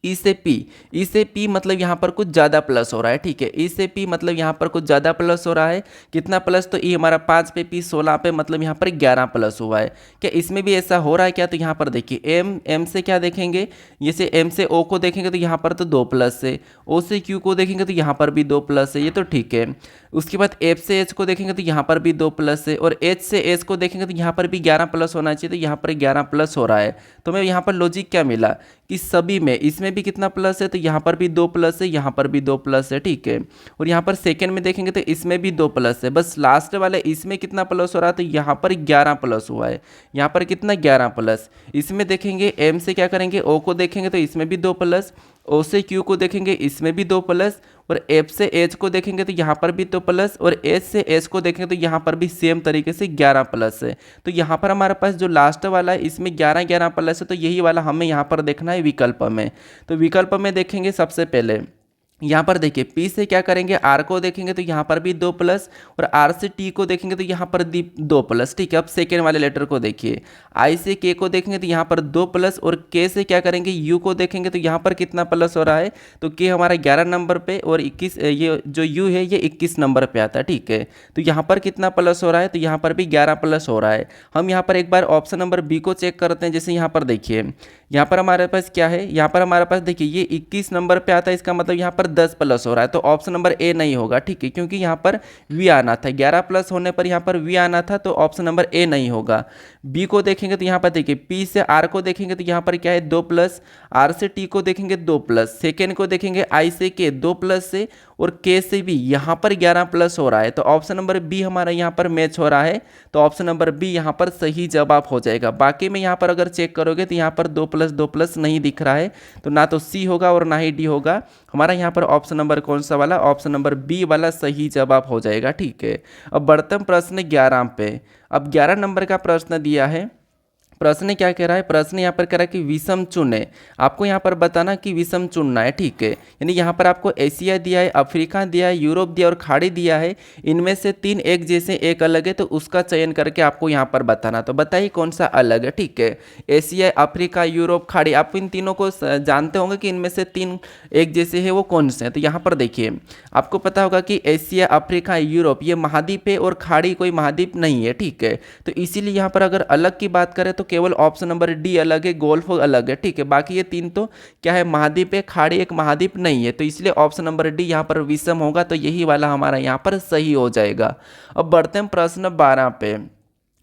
ई से पी मतलब यहाँ पर कुछ ज़्यादा प्लस हो रहा है, ठीक है। ई से पी मतलब यहाँ पर कुछ ज़्यादा प्लस हो रहा है। कितना प्लस? तो ई हमारा 5 पे, पी 16 पे, मतलब यहाँ पर 11 प्लस हुआ है। क्या इसमें भी ऐसा हो रहा है क्या? तो यहाँ पर देखिए एम से क्या देखेंगे, जैसे एम से ओ को देखेंगे तो यहाँ पर तो 2 प्लस है। ओ से क्यू को देखेंगे तो यहाँ पर भी 2 प्लस है, ये तो ठीक है। उसके बाद एफ से एच को देखेंगे तो यहाँ पर भी 2 प्लस है, और एच से एच को देखेंगे तो यहाँ पर भी 11 प्लस होना चाहिए, तो यहाँ पर 11 प्लस हो रहा है। तो हमें यहाँ पर लॉजिक क्या मिला कि सभी में, इसमें भी कितना प्लस है, तो यहाँ पर भी 2 प्लस है, यहाँ पर भी 2 प्लस है, ठीक है। और यहाँ पर सेकंड में देखेंगे तो इसमें भी 2 प्लस है। बस लास्ट वाले इसमें कितना प्लस हो रहा है, तो यहाँ पर 11 प्लस हुआ है। यहाँ पर कितना? 11 प्लस। इसमें देखेंगे एम से क्या करेंगे, ओ को देखेंगे तो इसमें भी 2 प्लस, ओ से क्यू को देखेंगे इसमें भी 2 प्लस, और एफ से एच को देखेंगे तो यहाँ पर भी 2 प्लस, और एच से एच को देखेंगे तो यहाँ पर भी सेम तरीके से 11 प्लस है। तो यहाँ पर हमारे पास जो लास्ट वाला है इसमें 11 11 प्लस है, तो यही वाला हमें यहाँ पर देखना है विकल्प में। तो विकल्प में देखेंगे सबसे पहले, यहाँ पर देखिए पी से क्या करेंगे, आर को देखेंगे तो यहाँ पर भी 2 प्लस, और आर से टी को देखेंगे तो यहाँ पर 2 प्लस, ठीक है। अब सेकेंड वाले लेटर को देखिए, आई से के को देखेंगे तो यहाँ पर 2 प्लस, और के से क्या करेंगे, यू को देखेंगे तो यहाँ पर कितना प्लस हो रहा है, तो के हमारा 11 नंबर पे, और 21, ये जो यू है ये 21 नंबर पे आता है, ठीक है। तो यहाँ पर कितना प्लस हो रहा है, तो यहाँ पर भी 11 प्लस हो रहा है। हम यहाँ पर एक बार ऑप्शन नंबर बी को चेक करते हैं। जैसे यहाँ पर देखिए, यहाँ पर हमारे पास क्या है, यहाँ पर हमारे पास देखिए ये 21 नंबर पे आता है, इसका मतलब यहाँ पर 10 प्लस हो रहा है। तो ऑप्शन नंबर ए नहीं होगा, ठीक है, क्योंकि यहाँ पर वी आना था, 11 प्लस होने पर यहाँ पर वी आना था, तो ऑप्शन नंबर ए नहीं होगा। बी को देखेंगे तो यहाँ पर देखिए पी से आर को देखेंगे तो यहाँ पर क्या है, 2 प्लस, आर से टी को देखेंगे 2 प्लस, सेकेंड को देखेंगे आई से के 2 प्लस से, और के से भी यहाँ पर 11 प्लस हो रहा है। तो ऑप्शन नंबर बी हमारा यहाँ पर मैच हो रहा है, तो ऑप्शन नंबर बी यहाँ पर सही जवाब हो जाएगा। बाकी में यहाँ पर अगर चेक करोगे तो यहाँ पर 2 प्लस नहीं दिख रहा है, तो ना तो सी होगा और ना ही डी होगा। हमारा यहाँ पर ऑप्शन नंबर कौन सा वाला, ऑप्शन नंबर बी वाला सही जवाब हो जाएगा, ठीक है। अब बढ़ते हम प्रश्न 11 पे। अब 11 नंबर का प्रश्न दिया है। प्रश्न क्या कह रहा है, प्रश्न यहाँ पर कह रहा है कि विषम चुने। आपको यहाँ पर बताना कि विषम चुनना है, ठीक है। यानी यहाँ पर आपको एशिया दिया है, अफ्रीका दिया है, यूरोप दिया और खाड़ी दिया है। इनमें से 3 एक जैसे एक अलग है, तो उसका चयन करके आपको यहाँ पर बताना। तो बताइए कौन सा अलग है, ठीक है। एशिया, अफ्रीका, यूरोप, खाड़ी, आप इन तीनों को जानते होंगे कि इनमें से 3 एक जैसे है वो कौन से हैं। तो यहाँ पर देखिए, आपको पता होगा कि एशिया, अफ्रीका, यूरोप ये महाद्वीप है, और खाड़ी कोई महाद्वीप नहीं है, ठीक है। तो इसीलिए यहाँ पर अगर अलग की बात करें तो केवल ऑप्शन नंबर डी अलग है, गोल्फ अलग है, ठीक है। बाकी ये 3 तो क्या है, महाद्वीप है, खाड़ी एक महाद्वीप नहीं है, तो इसलिए ऑप्शन नंबर डी यहाँ पर विषम होगा। तो यही वाला हमारा यहाँ पर सही हो जाएगा। अब बढ़ते हैं प्रश्न 12 पे।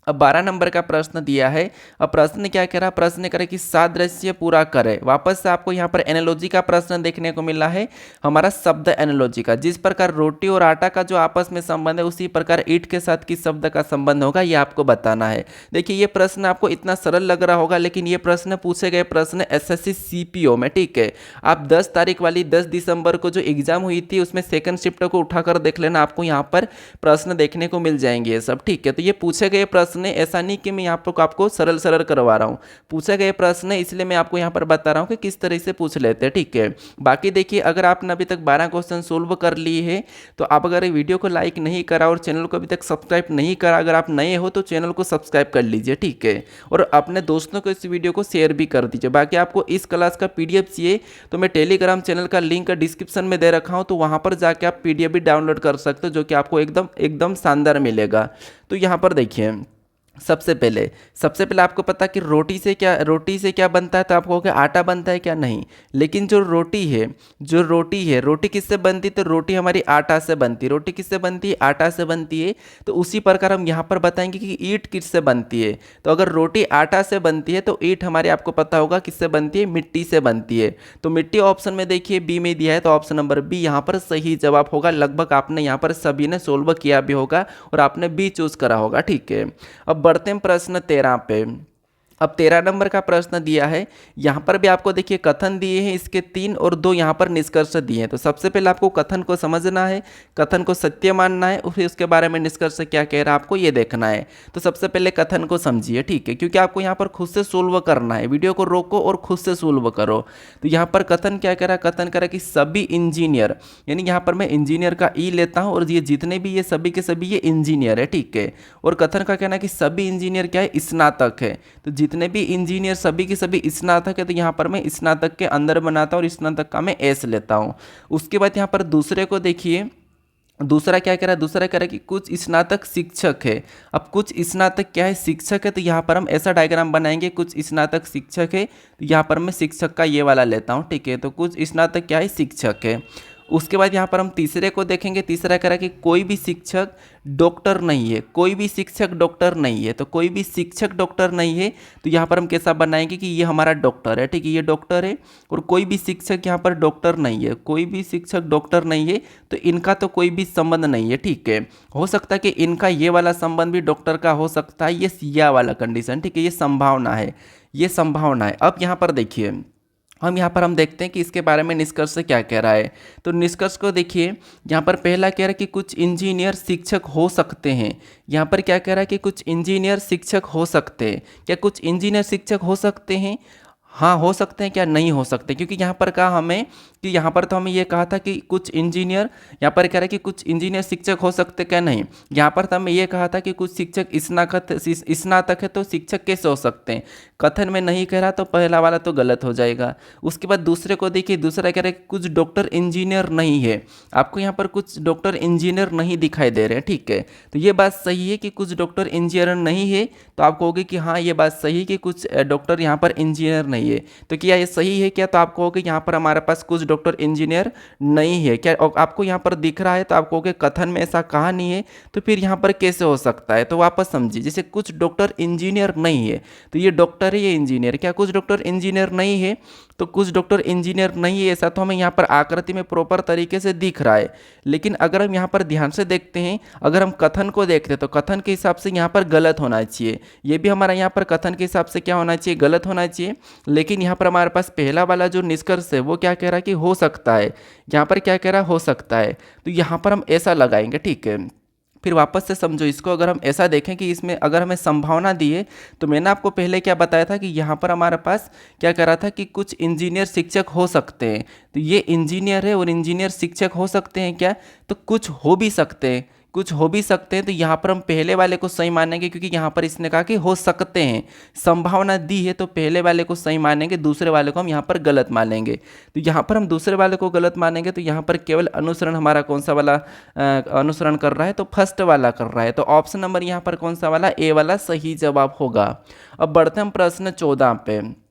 अब 12 नंबर का प्रश्न दिया है। अब प्रश्न क्या कह रहा है, प्रश्न कह रहा है कि सादृश्य पूरा करे। वापस से आपको यहाँ पर एनालॉजी का प्रश्न देखने को मिला है, हमारा शब्द एनालॉजी का। जिस प्रकार रोटी और आटा का जो आपस में संबंध है, उसी प्रकार ईंट के साथ किस शब्द का संबंध होगा, ये आपको बताना है। देखिए ये प्रश्न आपको इतना सरल लग रहा होगा, लेकिन ये प्रश्न पूछे गए प्रश्न SSC CPO में, ठीक है। आप 10 तारीख वाली 10 दिसंबर को जो एग्जाम हुई थी उसमें सेकंड शिफ्ट को उठाकर देख लेना, आपको यहाँ पर प्रश्न देखने को मिल जाएंगे ये सब, ठीक है। तो ये पूछे गए प्रश्न, ऐसा नहीं कि मैं यहाँ पर आपको सरल सरल करवा रहा हूँ, पूछे गए प्रश्न है, इसलिए मैं आपको यहाँ पर बता रहा हूँ कि किस तरह से पूछ लेते हैं, ठीक है। बाकी देखिए, अगर आपने अभी तक 12 क्वेश्चन सोल्व कर लिए हैं, तो आप अगर वीडियो को लाइक नहीं करा और चैनल को अभी तक सब्सक्राइब नहीं करा, अगर आप नए हो तो चैनल को सब्सक्राइब कर लीजिए, ठीक है। और अपने दोस्तों को इस वीडियो को शेयर भी कर दीजिए। बाकी आपको इस क्लास का PDF चाहिए तो मैं टेलीग्राम चैनल का लिंक डिस्क्रिप्शन में दे रखा हूँ, तो वहाँ पर जाके आप PDF भी डाउनलोड कर सकते हो, जो कि आपको एकदम शानदार मिलेगा। तो यहाँ पर देखिए, सबसे पहले आपको पता कि रोटी से क्या बनता है, तो आप कहोगे आटा बनता है क्या, नहीं। लेकिन जो रोटी किससे बनती है, तो रोटी हमारी आटा से बनती है। रोटी किससे बनती है, आटा से बनती है। तो उसी प्रकार हम यहाँ पर बताएंगे कि ईंट किससे बनती है। तो अगर रोटी आटा से बनती है तो ईंट हमारे आपको पता होगा किससे बनती है, मिट्टी से बनती है। तो मिट्टी ऑप्शन में देखिए बी में दिया है, तो ऑप्शन नंबर बी यहाँ पर सही जवाब होगा। लगभग आपने यहाँ पर सभी ने सोल्व किया भी होगा और आपने बी चूज करा होगा, ठीक है। अब बढ़ते हैं प्रश्न 13 पे। अब 13 नंबर का प्रश्न दिया है। यहाँ पर भी आपको देखिए कथन दिए हैं, इसके 3 और 2 यहाँ पर निष्कर्ष दिए हैं। तो सबसे पहले आपको कथन को समझना है, कथन को सत्य मानना है, और फिर उसके बारे में निष्कर्ष क्या कह रहा है आपको ये देखना है। तो सबसे पहले कथन को समझिए, ठीक है, क्योंकि आपको यहाँ पर खुद से सोल्व करना है। वीडियो को रोको और खुद से सोल्व करो। तो यहाँ पर कथन क्या कह रहा है, कथन कह रहा है कि सभी इंजीनियर, यानी यहाँ पर मैं इंजीनियर का ई लेता हूँ और ये जितने भी ये सभी के सभी ये इंजीनियर है, ठीक है। और कथन का कहना है कि सभी इंजीनियर क्या है, स्नातक है। तो जितने भी इंजीनियर सभी के सभी स्नातक है, तो यहाँ पर मैं स्नातक के अंदर बनाता हूँ और स्नातक का मैं एस लेता हूँ। उसके बाद यहाँ पर दूसरे को देखिए, दूसरा क्या कह रहा है, दूसरा कह रहा है कि कुछ स्नातक शिक्षक है। अब कुछ स्नातक क्या है, शिक्षक है। तो यहाँ पर हम ऐसा डायग्राम बनाएंगे, कुछ स्नातक शिक्षक है, तो यहाँ पर मैं शिक्षक का ये वाला लेता हूँ, ठीक है। तो कुछ स्नातक क्या है, शिक्षक है। उसके बाद यहाँ पर हम तीसरे को देखेंगे। तीसरा कह रहा है कि कोई भी शिक्षक डॉक्टर नहीं है, कोई भी शिक्षक डॉक्टर नहीं है। तो कोई भी शिक्षक डॉक्टर नहीं है, तो यहाँ पर हम कैसा बनाएंगे कि ये हमारा डॉक्टर है, ठीक है, ये डॉक्टर है। और कोई भी शिक्षक यहाँ पर डॉक्टर नहीं है, कोई भी शिक्षक डॉक्टर नहीं है, तो इनका तो कोई भी संबंध नहीं है, ठीक है। हो सकता है कि इनका ये वाला संबंध भी डॉक्टर का हो सकता है, ये सिया वाला कंडीशन, ठीक है, ये संभावना है, ये संभावना है। अब यहाँ पर देखिए, हम देखते हैं कि इसके बारे में निष्कर्ष क्या कह रहा है। तो निष्कर्ष को देखिए, यहाँ पर पहला कह रहा है कि कुछ इंजीनियर शिक्षक हो सकते हैं। यहाँ पर क्या कह रहा है कि कुछ इंजीनियर शिक्षक हो सकते हैं। क्या कुछ इंजीनियर शिक्षक हो सकते हैं? हाँ, हो सकते हैं, क्या नहीं हो सकते? क्योंकि यहाँ पर कहा हमें कि यहाँ पर तो हमें ये कहा था कि कुछ इंजीनियर, यहाँ पर कह रहा है कि कुछ इंजीनियर शिक्षक हो सकते, क्या नहीं। यहाँ पर तो हमें ये कहा था कि कुछ शिक्षक स्नातक है, तो शिक्षक कैसे हो सकते हैं। कथन में नहीं कह रहा, तो पहला वाला तो गलत हो जाएगा। उसके बाद दूसरे को देखिए, दूसरा कह रहा है कि कुछ डॉक्टर इंजीनियर नहीं है। आपको यहाँ पर कुछ डॉक्टर इंजीनियर नहीं दिखाई दे रहे हैं, ठीक है। तो ये बात सही है कि कुछ डॉक्टर इंजीनियर नहीं है। तो आप कहोगे कि हाँ, ये बात सही है कि कुछ डॉक्टर यहाँ पर इंजीनियर नहीं है। तो क्या ये सही है क्या? तो आप कहोगे यहाँ पर हमारे पास कुछ डॉक्टर इंजीनियर नहीं है। क्या आपको यहाँ पर दिख रहा है? तो आप कहोगे कथन में ऐसा कहा नहीं है, तो फिर यहाँ पर कैसे हो सकता है? तो वापस समझिए, जैसे कुछ डॉक्टर इंजीनियर नहीं है, तो ये डॉक्टर है, ये इंजीनियर। क्या कुछ डॉक्टर इंजीनियर नहीं है? तो कुछ डॉक्टर इंजीनियर नहीं है, ऐसा तो हमें यहाँ पर आकृति में प्रॉपर तरीके से दिख रहा है। लेकिन अगर हम यहाँ पर ध्यान से देखते हैं, अगर हम कथन को देखते हैं, तो कथन के हिसाब से यहाँ पर गलत होना चाहिए। ये भी हमारा यहाँ पर कथन के हिसाब से क्या होना चाहिए? गलत होना चाहिए। लेकिन यहाँ पर हमारे पास पहला वाला जो निष्कर्ष है वो क्या कह रहा है कि हो सकता है। यहाँ पर क्या कह रहा है? हो सकता है। तो यहाँ पर हम ऐसा लगाएंगे, ठीक है। फिर वापस से समझो इसको, अगर हम ऐसा देखें कि इसमें अगर हमें संभावना दी है, तो मैंने आपको पहले क्या बताया था कि यहाँ पर हमारे पास क्या कर रहा था कि कुछ इंजीनियर शिक्षक हो सकते हैं। तो ये इंजीनियर है और इंजीनियर शिक्षक हो सकते हैं क्या? तो कुछ हो भी सकते हैं, कुछ हो भी सकते हैं। तो यहाँ पर हम पहले वाले को सही मानेंगे, क्योंकि यहाँ पर इसने कहा कि हो सकते हैं, संभावना दी है, तो पहले वाले को सही मानेंगे, दूसरे वाले को हम यहाँ पर गलत मानेंगे। तो यहाँ पर हम दूसरे वाले को गलत मानेंगे, तो यहाँ पर केवल अनुसरण हमारा कौन सा वाला अनुसरण कर रहा है? तो फर्स्ट वाला कर रहा है। तो ऑप्शन नंबर यहाँ पर कौन सा वाला? ए वाला सही जवाब होगा। अब बढ़ते हम प्रश्न 14 पे।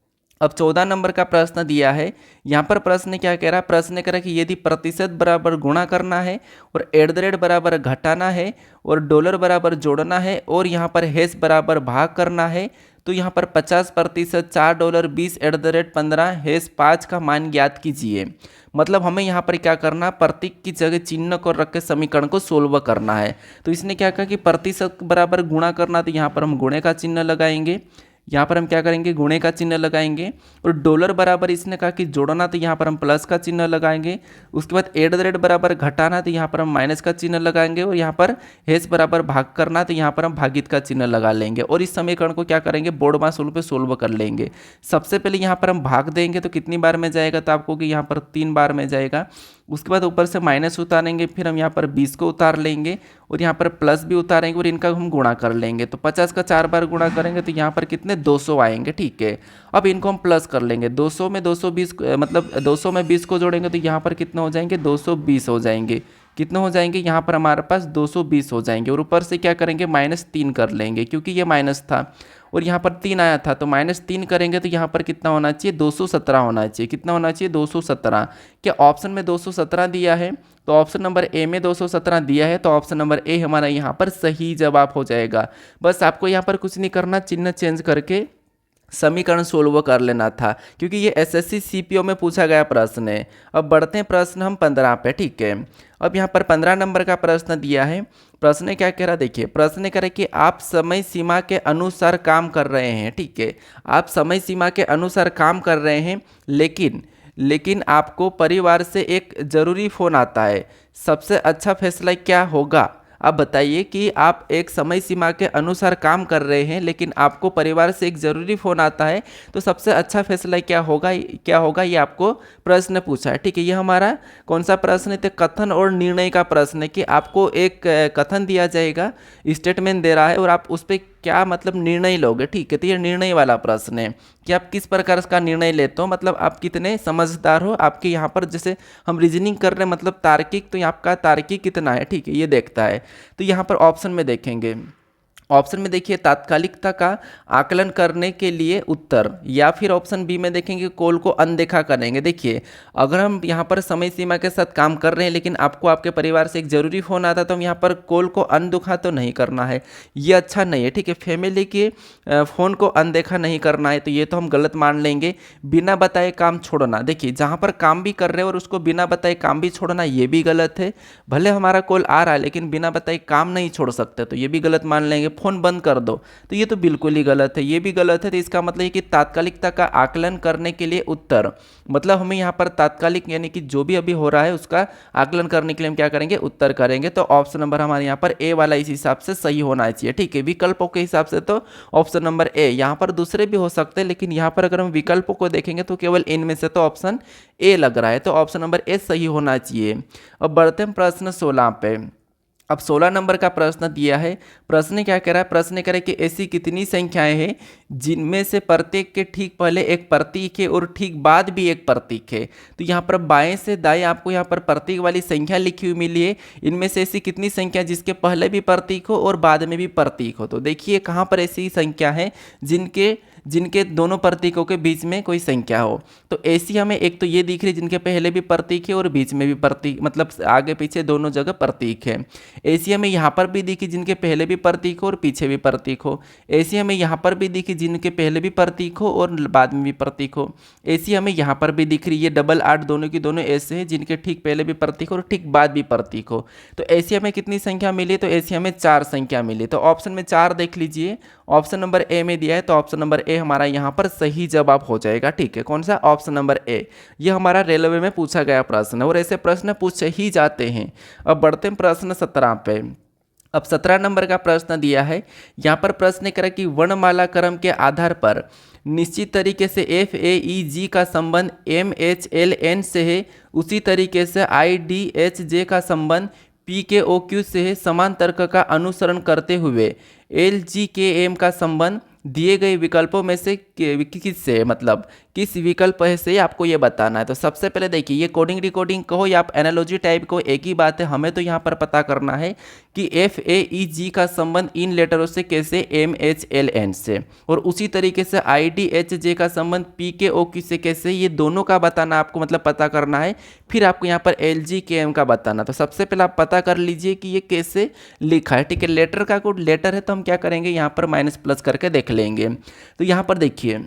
अब 14 नंबर का प्रश्न दिया है। यहाँ पर प्रश्न क्या कह रहा है? प्रश्न कह रहा है कि यदि प्रतिशत बराबर गुणा करना है और एट द रेट बराबर घटाना है और डॉलर बराबर जोड़ना है और यहाँ पर हैश बराबर भाग करना है, तो यहाँ पर 50% $4 20 @15 हैश 5 का मान ज्ञात कीजिए। मतलब हमें यहाँ पर क्या करना है? प्रतीक की जगह चिन्ह को रख के समीकरण को सोल्व करना है। तो इसने क्या कहा कि प्रतिशत बराबर गुणा करना, तो यहाँ पर हम गुणे का चिन्ह लगाएंगे। यहाँ पर हम क्या करेंगे? गुणे का चिन्ह लगाएंगे। और डॉलर बराबर इसने कहा कि जोड़ना, तो यहाँ पर हम प्लस का चिन्ह लगाएंगे। उसके बाद एट द रेट बराबर घटाना, तो यहाँ पर हम माइनस का चिन्ह लगाएंगे। और यहाँ पर हैश बराबर भाग करना, तो यहाँ पर हम भागित का चिन्ह लगा लेंगे। और इस समीकरण को क्या करेंगे? बोर्ड मास रूल पे सोल्व कर लेंगे। सबसे पहले यहाँ पर हम भाग देंगे, तो कितनी बार में जाएगा? तो आपको कि यहाँ पर 3 बार में जाएगा। उसके बाद ऊपर से माइनस उतारेंगे, फिर हम यहाँ पर 20 को उतार लेंगे और यहाँ पर प्लस भी उतारेंगे और इनका हम गुणा कर लेंगे। तो 50 का 4 बार गुणा करेंगे, तो यहाँ पर कितने? 200 आएंगे, ठीक है। अब इनको हम प्लस कर लेंगे। 200 में 220 मतलब 200 में 20 को जोड़ेंगे, तो यहाँ पर कितने हो जाएंगे? 220 हो जाएंगे। कितने हो जाएंगे, यहाँ पर हमारे पास 220 हो जाएंगे, और ऊपर से क्या करेंगे -3 कर लेंगे क्योंकि ये माइनस था और यहाँ पर 3 आया था, तो -3 करेंगे तो यहाँ पर कितना होना चाहिए, 217 होना चाहिए। कितना होना चाहिए, 217। क्या ऑप्शन में 217 दिया है, तो ऑप्शन नंबर ए में 217 दिया है, तो ऑप्शन नंबर ए हमारा यहाँ पर सही जवाब हो जाएगा। बस आपको यहाँ पर कुछ नहीं करना, चिन्ह चेंज करके समीकरण सोल्व कर लेना था, क्योंकि ये एसएससी सीपीओ में पूछा गया प्रश्न है। अब बढ़ते हैं प्रश्न हम 15 पे, ठीक है। अब यहाँ पर 15 नंबर का प्रश्न दिया है। प्रश्न क्या कह रहा, देखिए प्रश्न कह रहा है कि आप समय सीमा के अनुसार काम कर रहे हैं, ठीक है। आप समय सीमा के अनुसार काम कर रहे हैं, लेकिन आपको परिवार से एक ज़रूरी फ़ोन आता है। सबसे अच्छा फैसला क्या होगा? आप बताइए कि आप एक समय सीमा के अनुसार काम कर रहे हैं, लेकिन आपको परिवार से एक ज़रूरी फ़ोन आता है, तो सबसे अच्छा फैसला क्या होगा, ये आपको प्रश्न पूछा है, ठीक है। ये हमारा कौन सा प्रश्न है, तो कथन और निर्णय का प्रश्न है कि आपको एक कथन दिया जाएगा, स्टेटमेंट दे रहा है और आप उस पर क्या मतलब निर्णय लोगे, ठीक है। तो ये निर्णय वाला प्रश्न है कि आप किस प्रकार का निर्णय लेते हो, मतलब आप कितने समझदार हो। आपके यहाँ पर जैसे हम रीजनिंग कर रहे हैं, मतलब तार्किक, तो आपका तार्किक कितना है, ठीक है, ये देखता है। तो यहाँ पर ऑप्शन में देखेंगे, ऑप्शन में देखिए तात्कालिकता का आकलन करने के लिए उत्तर, या फिर ऑप्शन बी में देखेंगे कॉल को अनदेखा करेंगे। देखिए अगर हम यहाँ पर समय सीमा के साथ काम कर रहे हैं, लेकिन आपको आपके परिवार से एक ज़रूरी फ़ोन आता है, तो हम यहाँ पर कॉल को अनदेखा तो नहीं करना है, ये अच्छा नहीं है, ठीक है। फैमिली के फ़ोन को अनदेखा नहीं करना है, तो ये तो हम गलत मान लेंगे। बिना बताए काम छोड़ना, देखिए जहाँ पर काम भी कर रहे हैं और उसको बिना बताए काम भी छोड़ना, ये भी गलत है। भले हमारा कॉल आ रहा है, लेकिन बिना बताए काम नहीं छोड़ सकते, तो ये भी गलत मान लेंगे। फ़ोन बंद कर दो, तो ये तो बिल्कुल ही गलत है, ये भी गलत है। तो इसका मतलब है कि तात्कालिकता का आकलन करने के लिए उत्तर, मतलब हमें यहाँ पर तात्कालिक यानी कि जो भी अभी हो रहा है उसका आकलन करने के लिए हम क्या करेंगे, उत्तर करेंगे। तो ऑप्शन नंबर हमारे यहाँ पर ए वाला इस हिसाब से सही होना चाहिए, ठीक है। विकल्पों के हिसाब से तो ऑप्शन नंबर ए, यहाँ पर दूसरे भी हो सकते हैं, लेकिन यहाँ पर अगर हम विकल्पों को देखेंगे तो केवल इनमें से तो ऑप्शन ए लग रहा है, तो ऑप्शन नंबर ए सही होना चाहिए। अब बढ़ते हैं प्रश्न 16 पे। अब 16 नंबर का प्रश्न दिया है। प्रश्न क्या कह रहा है, प्रश्न कह रहा है कि ऐसी कितनी संख्याएं हैं जिनमें से प्रत्येक के ठीक पहले एक प्रतीक है और ठीक बाद भी एक प्रतीक है। तो यहाँ पर बाएं से दाएं आपको यहाँ पर प्रतीक वाली संख्या लिखी हुई मिली है। इनमें से ऐसी कितनी संख्या जिसके पहले भी प्रतीक हो और बाद में भी प्रतीक हो। तो देखिए कहाँ पर ऐसी संख्या है जिनके दोनों प्रतीकों के बीच में कोई संख्या हो। तो ऐसी हमें एक तो ये दिख रही जिनके पहले भी प्रतीक है और बीच में भी प्रतीक, मतलब आगे पीछे दोनों जगह प्रतीक है। ऐसी हमें यहाँ पर भी दिखी जिनके पहले भी प्रतीक हो और पीछे भी प्रतीक हो। ऐसी हमें यहाँ पर भी दिखी जिनके पहले भी प्रतीक हो और बाद में भी प्रतीक हो। ऐसी हमें यहाँ पर भी दिख रही, ये डबल 8 दोनों की दोनों ऐसे हैं जिनके ठीक पहले भी प्रतीक हो और ठीक बाद भी प्रतीक हो। तो ऐसी हमें कितनी संख्या मिली, तो ऐसी हमें 4 संख्या मिली। तो ऑप्शन में 4 देख लीजिए, ऑप्शन नंबर ए में दिया है, तो ऑप्शन नंबर ए हमारा यहाँ पर सही जवाब हो जाएगा, ठीक है। कौन सा, ऑप्शन नंबर ए। ये हमारा रेलवे में पूछा गया प्रश्न है और ऐसे प्रश्न पूछ ही जाते हैं। अब बढ़ते हैं प्रश्न 17 पे। अब 17 नंबर का प्रश्न दिया है। यहाँ पर प्रश्न करें कि वर्णमाला क्रम के आधार पर निश्चित तरीके से FAEG का संबंध MHLN से है, उसी तरीके से IDHJ का संबंध PKOQ से है। समान तर्क का अनुसरण करते हुए LGKM का संबंध दिए गए विकल्पों में से किससे, मतलब किस विकल्प से आपको ये बताना है। तो सबसे पहले देखिए, ये कोडिंग रिकॉर्डिंग कहो या आप एनालॉजी टाइप को, एक ही बात है। हमें तो यहाँ पर पता करना है कि FAEG का संबंध इन लेटरों से कैसे, MHLN से, और उसी तरीके से IDHJ का संबंध PKOQ से कैसे, ये दोनों का बताना आपको, मतलब पता करना है। फिर आपको यहाँ पर LGKM का बताना। तो सबसे पहले आप पता कर लीजिए कि ये कैसे लिखा है, ठीक है। लेटर का कोड लेटर है तो हम क्या करेंगे, यहाँ पर माइनस प्लस करके देख लेंगे। तो यहाँ पर देखिए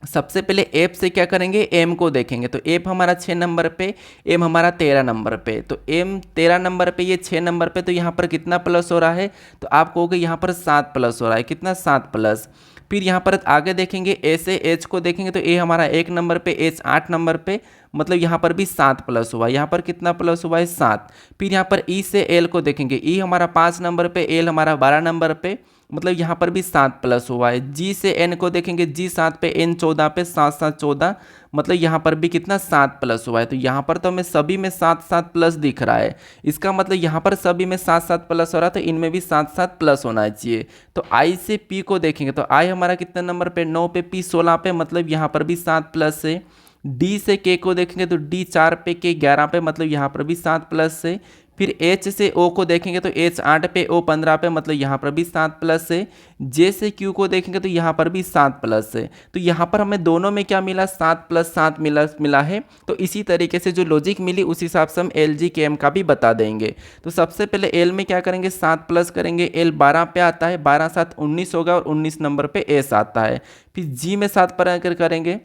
सबसे पहले एप से क्या करेंगे, एम को देखेंगे। तो एप हमारा 6 नंबर पे, एम हमारा 13 नंबर पे। तो एम 13 नंबर पे, ये 6 नंबर पे, तो यहाँ पर कितना प्लस हो रहा है, तो आप कहोगे यहाँ पर 7 प्लस हो रहा है। कितना, 7 प्लस। फिर यहाँ पर आगे देखेंगे ए से एच को देखेंगे, तो ए हमारा 1 नंबर पे, एच 8 नंबर पे, मतलब यहाँ पर भी 7 प्लस हुआ। यहाँ पर कितना प्लस हुआ है, 7। फिर यहाँ पर ई से एल को देखेंगे, ई हमारा 5 नंबर पे, एल हमारा 12 नंबर पे, मतलब यहाँ पर भी 7 प्लस हुआ है। जी से एन को देखेंगे, जी 7 पे, एन 14 पे, 7 7 14, मतलब यहाँ पर भी कितना, 7 प्लस हुआ है। तो यहाँ पर तो हमें सभी में 7 7 प्लस दिख रहा है। इसका मतलब यहाँ पर सभी में 7 7 प्लस हो रहा है, तो इनमें भी 7 7 प्लस होना चाहिए। तो आई से पी को देखेंगे, तो आई हमारा कितने नंबर पे, 9 पे, पी 16 पे, मतलब यहाँ पर भी 7 प्लस है। डी से के को देखेंगे, तो डी 4 पे, के 11 पे, मतलब यहाँ पर भी 7 प्लस है। फिर एच से ओ को देखेंगे तो एच 8 पे ओ 15 पे, मतलब यहाँ पर भी 7 प्लस है। जे से क्यू को देखेंगे तो यहाँ पर भी 7 प्लस है। तो यहाँ पर हमें दोनों में क्या मिला, 7 प्लस 7 मिला है। तो इसी तरीके से जो लॉजिक मिली उस हिसाब से हम एल जी के एम का भी बता देंगे। तो सबसे पहले एल में क्या करेंगे, 7 प्लस करेंगे, एल 12 पे आता है, 12 7 19 होगा और 19 नंबर पे एस आता है। फिर जी में 7 पर अगर करेंगे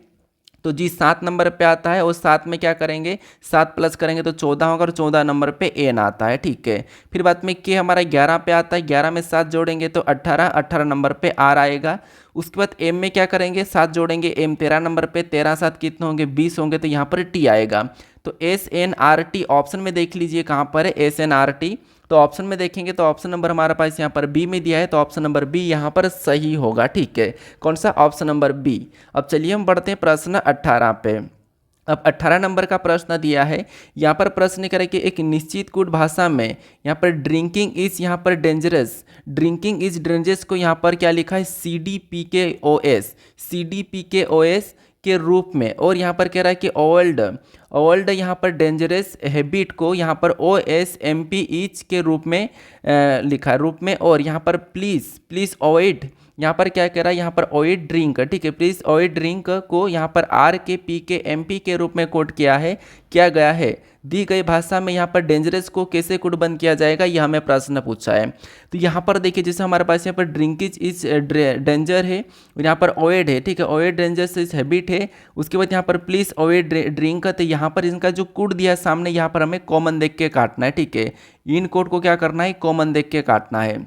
तो जी 7 नंबर पे आता है और 7 में क्या करेंगे, 7 प्लस करेंगे तो 14 होगा और 14 नंबर पे एन आता है, ठीक है। फिर बाद में के हमारा 11 पे आता है, 11 में 7 जोड़ेंगे तो 18, 18 नंबर पे आर आएगा। उसके बाद एम में क्या करेंगे, 7 जोड़ेंगे, एम 13 नंबर पे, 13 7 कितने होंगे, 20 होंगे, तो यहाँ पर टी आएगा। तो S N R T option में देख लीजिए कहाँ पर है, एस एन आर टी। तो ऑप्शन में देखेंगे तो ऑप्शन नंबर हमारे पास यहाँ पर बी में दिया है, तो ऑप्शन नंबर बी यहाँ पर सही होगा, ठीक है। कौन सा, ऑप्शन नंबर बी। अब चलिए हम बढ़ते हैं प्रश्न 18 पे। अब 18 नंबर का प्रश्न दिया है, यहाँ पर प्रश्न करे कि एक निश्चित कूट भाषा में यहाँ पर ड्रिंकिंग इज यहाँ पर डेंजरस, ड्रिंकिंग इज डेंजरस को यहाँ पर क्या लिखा है, सी D P K O S, C D P K O S के रूप में। और यहाँ पर कह रहा है कि ओल्ड यहाँ पर डेंजरस हैबिट को यहाँ पर O S M P H के रूप में लिखा है, रूप में। और यहाँ पर प्लीज़ अवॉइड, यहाँ पर क्या कह रहा है, यहाँ पर अवॉइड ड्रिंक, ठीक है, प्लीज़ अवॉइड ड्रिंक को यहाँ पर आर के पी के एम पी के रूप में कोट किया गया है। दी गई भाषा में यहाँ पर डेंजरस को कैसे कोडबंद किया जाएगा, यह हमें प्रश्न पूछा है। तो यहाँ पर देखिए जैसे हमारे पास यहाँ पर ड्रिंकिज इज डेंजर है और यहाँ पर अवॉइड है, ठीक है, अवॉइड डेंजरस इज हैबिट है। उसके बाद यहाँ पर प्लीज अवॉइड ड्रिंक, तो यहाँ पर इनका जो कोड दिया है सामने, यहाँ पर हमें कॉमन देख के काटना है, ठीक है। इन कोड को क्या करना है, कॉमन देख के काटना है।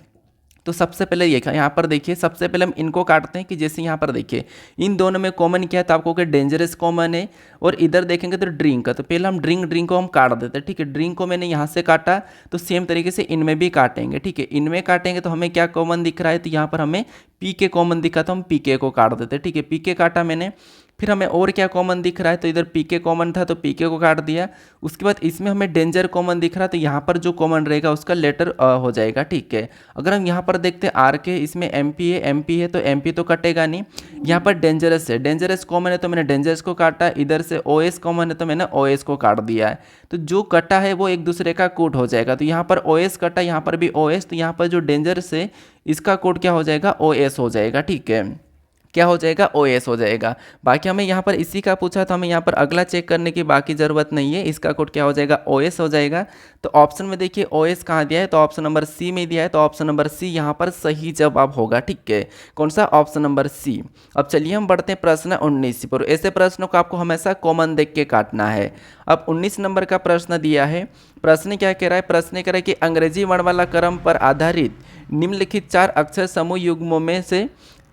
तो सबसे पहले ये यहाँ पर देखिए, सबसे पहले हम इनको काटते हैं कि जैसे यहाँ पर देखिए इन दोनों में कॉमन क्या है, तो आपको क्या डेंजरस कॉमन है। और इधर देखेंगे तो ड्रिंक का, तो पहले हम ड्रिंक को हम काट देते हैं, ठीक है। ड्रिंक को मैंने यहाँ से काटा, तो सेम तरीके से इनमें भी काटेंगे, ठीक है। इनमें काटेंगे तो हमें क्या कॉमन दिख रहा है, तो यहाँ पर हमें पी के कॉमन दिखा, तो हम पी के को काट देते हैं, ठीक है। पी के काटा मैंने। फिर हमें और क्या कॉमन दिख रहा है, तो इधर पी के कॉमन था तो पी के को काट दिया। उसके बाद इसमें हमें डेंजर कॉमन दिख रहा है, तो यहाँ पर जो कॉमन रहेगा उसका लेटर हो जाएगा, ठीक है। अगर हम यहाँ पर देखते हैं आर के, इसमें एम पी है तो एम पी तो कटेगा नहीं। यहाँ पर डेंजरस है, डेंजरस कॉमन है तो मैंने डेंजरस को काटा। इधर से ओ एस कॉमन है तो मैंने ओ एस को काट दिया है। तो जो कटा है वो एक दूसरे का कोड हो जाएगा। तो यहाँ पर ओ एस कटा, यहाँ पर भी ओ एस, तो यहाँ पर जो डेंजरस है इसका कोड क्या हो जाएगा, ओ एस हो जाएगा, ठीक है। क्या हो जाएगा, ओ एस हो जाएगा। बाकी हमें यहाँ पर इसी का पूछा तो हमें यहाँ पर अगला चेक करने की बाकी ज़रूरत नहीं है, इसका कोड क्या हो जाएगा, ओ एस हो जाएगा। तो ऑप्शन में देखिए ओ एस कहाँ दिया है, तो ऑप्शन नंबर सी में दिया है, तो ऑप्शन नंबर सी यहाँ पर सही जवाब होगा, ठीक है। कौन सा, ऑप्शन नंबर सी। अब चलिए हम बढ़ते हैं प्रश्न 19 पर। ऐसे प्रश्नों को आपको हमेशा कॉमन देख के काटना है। अब 19 नंबर का प्रश्न दिया है, प्रश्न क्या कह रहा है, प्रश्न कह रहा है कि अंग्रेजी वर्णमाला क्रम पर आधारित निम्नलिखित 4 अक्षर समूह युग्मों में से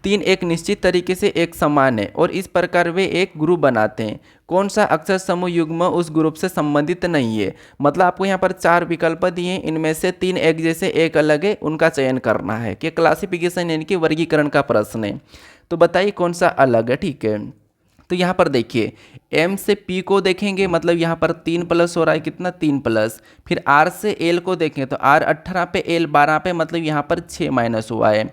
3 एक निश्चित तरीके से एक समान है और इस प्रकार वे एक ग्रुप बनाते हैं। कौन सा अक्षर समूह युग्म उस ग्रुप से संबंधित नहीं है। मतलब आपको यहाँ पर 4 विकल्प दिए हैं, इनमें से 3 एक जैसे एक अलग है, उनका चयन करना है। कि क्लासिफिकेशन यानी कि वर्गीकरण का प्रश्न है। तो बताइए कौन सा अलग है, ठीक है। तो यहाँ पर देखिए एम से पी को देखेंगे, मतलब यहाँ पर 3 प्लस हो रहा है, कितना, 3 प्लस। फिर आर से एल को देखें तो आर 18 पे एल 12 पे, मतलब यहाँ पर 6 माइनस हुआ है।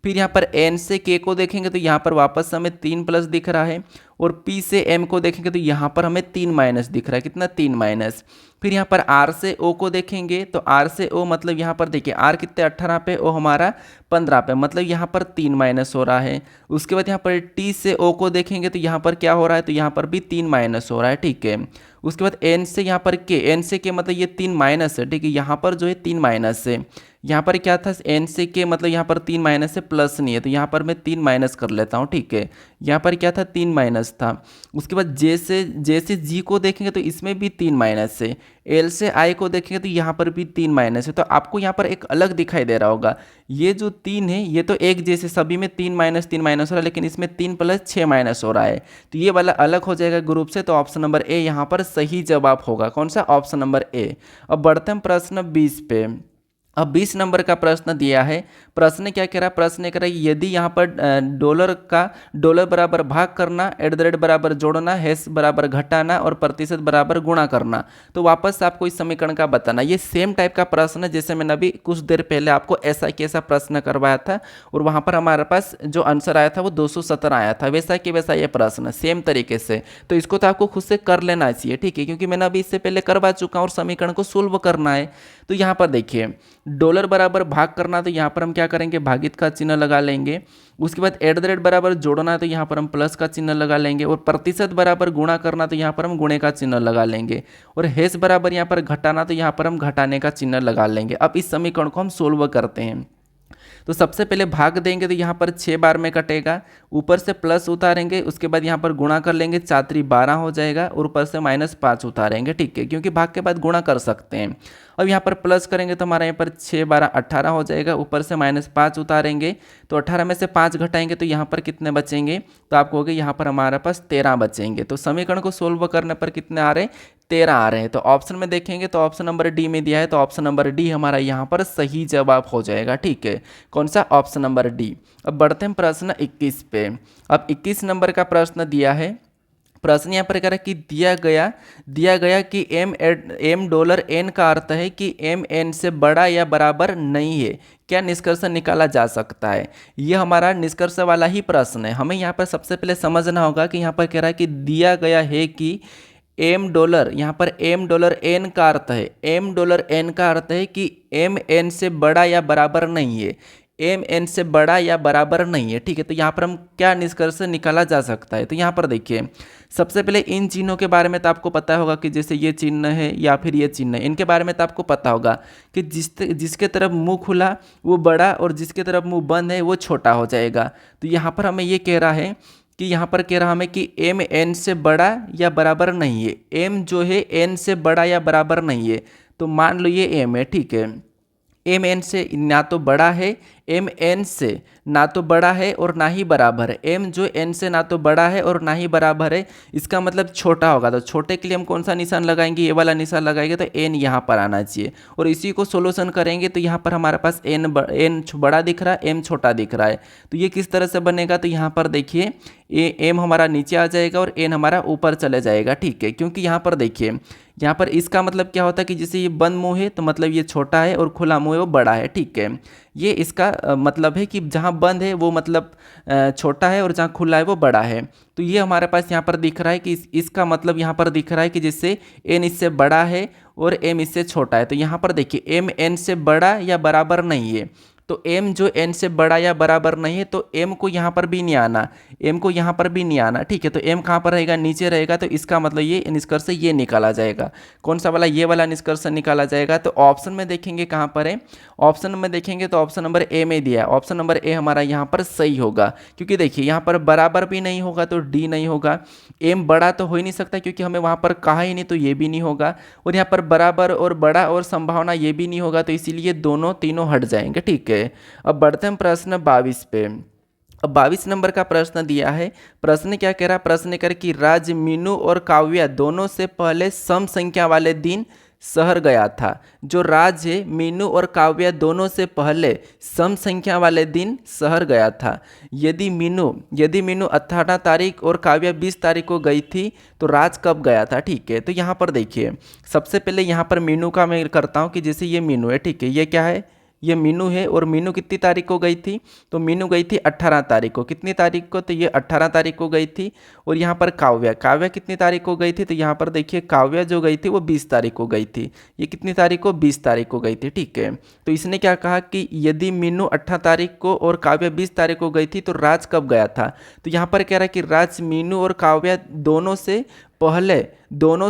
फिर यहाँ पर एन से के को देखेंगे तो यहाँ पर वापस हमें 3 प्लस दिख रहा है। और पी से एम को देखेंगे तो यहाँ पर हमें 3 माइनस दिख रहा है, कितना, 3 माइनस। फिर यहाँ पर आर से ओ को देखेंगे तो आर से ओ, मतलब यहाँ पर देखिए आर कितने 18 पे, ओ हमारा 15 पे, मतलब यहाँ पर 3 माइनस हो रहा है। उसके बाद यहाँ पर टी से ओ को देखेंगे तो यहाँ पर क्या हो रहा है, तो यहाँ पर भी 3 माइनस हो रहा है, ठीक है। उसके बाद एन से यहाँ पर के, एन से के मतलब ये 3 माइनस है, ठीक है। यहाँ पर जो है 3 माइनस है, यहाँ पर क्या था, एन से के मतलब यहाँ पर 3 माइनस से प्लस नहीं है, तो यहाँ पर मैं 3 माइनस कर लेता हूँ, ठीक है। यहाँ पर क्या था, 3 माइनस था। उसके बाद जे से जी को देखेंगे तो इसमें भी 3 माइनस है। एल से आई को देखेंगे तो यहाँ पर भी 3 माइनस है। तो आपको यहाँ पर एक अलग दिखाई दे रहा होगा, ये जो 3 है ये तो एक जैसे सभी में 3 माइनस हो रहा है, लेकिन इसमें 3 प्लस 6 माइनस हो रहा है, तो ये वाला अलग हो जाएगा ग्रुप से। तो ऑप्शन नंबर ए यहाँ पर सही जवाब होगा। कौन सा, ऑप्शन नंबर ए। अब बढ़ते हैं प्रश्न 20 पे। अब 20 नंबर का प्रश्न दिया है। प्रश्न क्या कह रहा है? प्रश्न कह रहा है यदि यहाँ पर डॉलर का डॉलर बराबर भाग करना, एट द रेट बराबर जोड़ना, हैश बराबर घटाना और प्रतिशत बराबर गुणा करना, तो वापस से आपको इस समीकरण का बताना। ये सेम टाइप का प्रश्न है जैसे मैंने अभी कुछ देर पहले आपको ऐसा कैसा प्रश्न करवाया था और वहाँ पर हमारे पास जो आंसर आया था वो 217 आया था। वैसा कि वैसा ये प्रश्न सेम तरीके से, तो इसको तो आपको खुद से कर लेना चाहिए, ठीक है, क्योंकि मैंने अभी इससे पहले करवा चुका हूँ और समीकरण को सोल्व करना है। तो यहाँ पर देखिए डॉलर बराबर भाग करना, तो यहाँ पर हम क्या करेंगे? भागित का चिन्ह लगा लेंगे। उसके बाद एट द रेट बराबर जोड़ना है तो यहाँ पर हम प्लस का चिन्ह लगा लेंगे। और प्रतिशत बराबर गुणा करना तो यहाँ पर हम गुणे का चिन्ह लगा लेंगे। और हैश बराबर यहाँ पर घटाना तो यहाँ पर हम घटाने का चिन्ह लगा लेंगे। अब इस समीकरण को हम सोल्व करते हैं। तो सबसे पहले भाग देंगे तो यहाँ पर 6 बार में कटेगा, ऊपर से प्लस उतारेंगे, उसके बाद यहाँ पर गुणा कर लेंगे, 4×3 = 12 हो जाएगा और ऊपर से -5 उतारेंगे, ठीक है, क्योंकि भाग के बाद गुणा कर सकते हैं। अब यहाँ पर प्लस करेंगे तो हमारा यहाँ पर 6×12 = 18 हो जाएगा, ऊपर से -5 उतारेंगे तो 18 में से 5 घटाएंगे तो यहाँ पर कितने बचेंगे? तो आपको होगा यहाँ पर हमारे पास 13 बचेंगे। तो समीकरण को सोल्व करने पर कितने आ रहे हैं? 13 आ रहे हैं। तो ऑप्शन में देखेंगे तो ऑप्शन नंबर डी में दिया है, तो ऑप्शन नंबर डी हमारा यहाँ पर सही जवाब हो जाएगा, ठीक है। कौन सा? Option number D. अब बढ़ते हैं प्रश्न 21 पे। अब 21 नंबर का प्रश्न दिया है। प्रश्न यहाँ पर कह रहा है कि दिया गया कि एम डॉलर एन का अर्थ है कि एम एन से बड़ा या बराबर नहीं है, क्या निष्कर्ष निकाला जा सकता है? ये हमारा निष्कर्ष वाला ही प्रश्न है। हमें यहाँ पर सबसे पहले समझना होगा कि यहाँ पर कह रहा है कि दिया गया है कि एम डॉलर, यहाँ पर एम डॉलर एन का अर्थ है, एम डॉलर एन का अर्थ है कि एम एन से बड़ा या बराबर नहीं है, एम एन से बड़ा या बराबर नहीं है, ठीक है। तो यहाँ पर हम क्या निष्कर्ष निकाला जा सकता है? तो यहाँ पर देखिए सबसे पहले इन चिन्हों के बारे में तो आपको पता होगा कि जैसे ये चिन्ह है या फिर ये चिन्ह है, इनके बारे में तो आपको पता होगा कि जिसके तरफ मुंह खुला वो बड़ा और जिसके तरफ मुंह बंद है वो छोटा हो जाएगा। तो यहाँ पर हमें ये कह रहा है कि यहाँ पर कह रहा हमें कि एम एन से बड़ा या बराबर नहीं है, एम जो है एन से बड़ा या बराबर नहीं है। तो मान लो ये एम है, ठीक है, एम एन से ना तो बड़ा है, एम एन से ना तो बड़ा है और ना ही बराबर है। एम जो एन से ना तो बड़ा है और ना ही बराबर है, इसका मतलब छोटा होगा। तो छोटे के लिए हम कौन सा निशान लगाएंगे? ये वाला निशान लगाएंगे, तो एन यहाँ पर आना चाहिए। और इसी को सोल्यूशन करेंगे तो यहाँ पर हमारे पास एन बड़ा दिख रहा है, एम छोटा दिख रहा है। तो ये किस तरह से बनेगा? तो यहाँ पर देखिए एम हमारा नीचे आ जाएगा और एन हमारा ऊपर चले जाएगा, ठीक है, क्योंकि यहाँ पर देखिए यहाँ पर इसका मतलब क्या होता है कि जैसे ये बंद मुंह है तो मतलब ये छोटा है और खुला मुंह है वो बड़ा है, ठीक है। ये इसका मतलब है कि जहाँ बंद है वो मतलब छोटा है और जहाँ खुला है वो बड़ा है। तो ये हमारे पास यहाँ पर दिख रहा है कि इसका मतलब यहाँ पर दिख रहा है कि जिससे एन इससे बड़ा है और एम इससे छोटा है। तो यहाँ पर देखिए एम एन से बड़ा या बराबर नहीं है, तो m जो n से बड़ा या बराबर नहीं है तो m को यहाँ पर भी नहीं आना, m को यहाँ पर भी नहीं आना, ठीक है। तो m कहाँ पर रहेगा? नीचे रहेगा। तो इसका मतलब ये निष्कर्ष ये निकाला जाएगा। कौन सा वाला? ये वाला निष्कर्ष निकाला जाएगा। तो ऑप्शन में देखेंगे कहाँ पर है? ऑप्शन में देखेंगे तो ऑप्शन नंबर ए में दिया है। ऑप्शन नंबर ए हमारा यहाँ पर सही होगा, क्योंकि देखिए यहाँ पर बराबर भी नहीं होगा तो डी नहीं होगा, m बड़ा तो हो ही नहीं सकता क्योंकि हमें वहाँ पर कहा ही नहीं, तो ये भी नहीं होगा, और यहाँ पर बराबर और बड़ा और संभावना ये भी नहीं होगा, तो इसीलिए दोनों तीनों हट जाएंगे, ठीक है। अब बढ़ते हैं प्रश्न 22 पे। अब 22 नंबर का प्रश्न दिया है। प्रश्न क्या कह रहा है? प्रश्न कर कि राज मीनू और काव्या दोनों से पहले सम संख्या वाले दिन शहर गया था। जो राज है मीनू और काव्या दोनों से पहले सम संख्या वाले दिन शहर गया था। यदि मीनू 18 तारीख और काव्या 20 तारीख को गई थी तो राज कब गया था, ठीक है। तो यहाँ पर देखिए सबसे पहले यहाँ पर मीनू का मैं करता हूँ कि जैसे ये मीनू है, ठीक है, ये क्या है? ये मीनू है और मीनू कितनी तारीख को गई थी? तो मीनू गई थी 18 तारीख को। कितनी तारीख को? तो ये 18 तारीख को गई थी। और यहाँ पर काव्या कितनी तारीख को गई थी? तो यहाँ पर देखिए काव्या जो गई थी वो 20 तारीख को गई थी। ये कितनी तारीख को? 20 तारीख को गई थी, ठीक है। तो इसने क्या कहा कि यदि मीनू 18 तारीख को और काव्या 20 तारीख को गई थी तो राज कब गया था? तो यहाँ पर कह रहा है कि राज मीनू और काव्या दोनों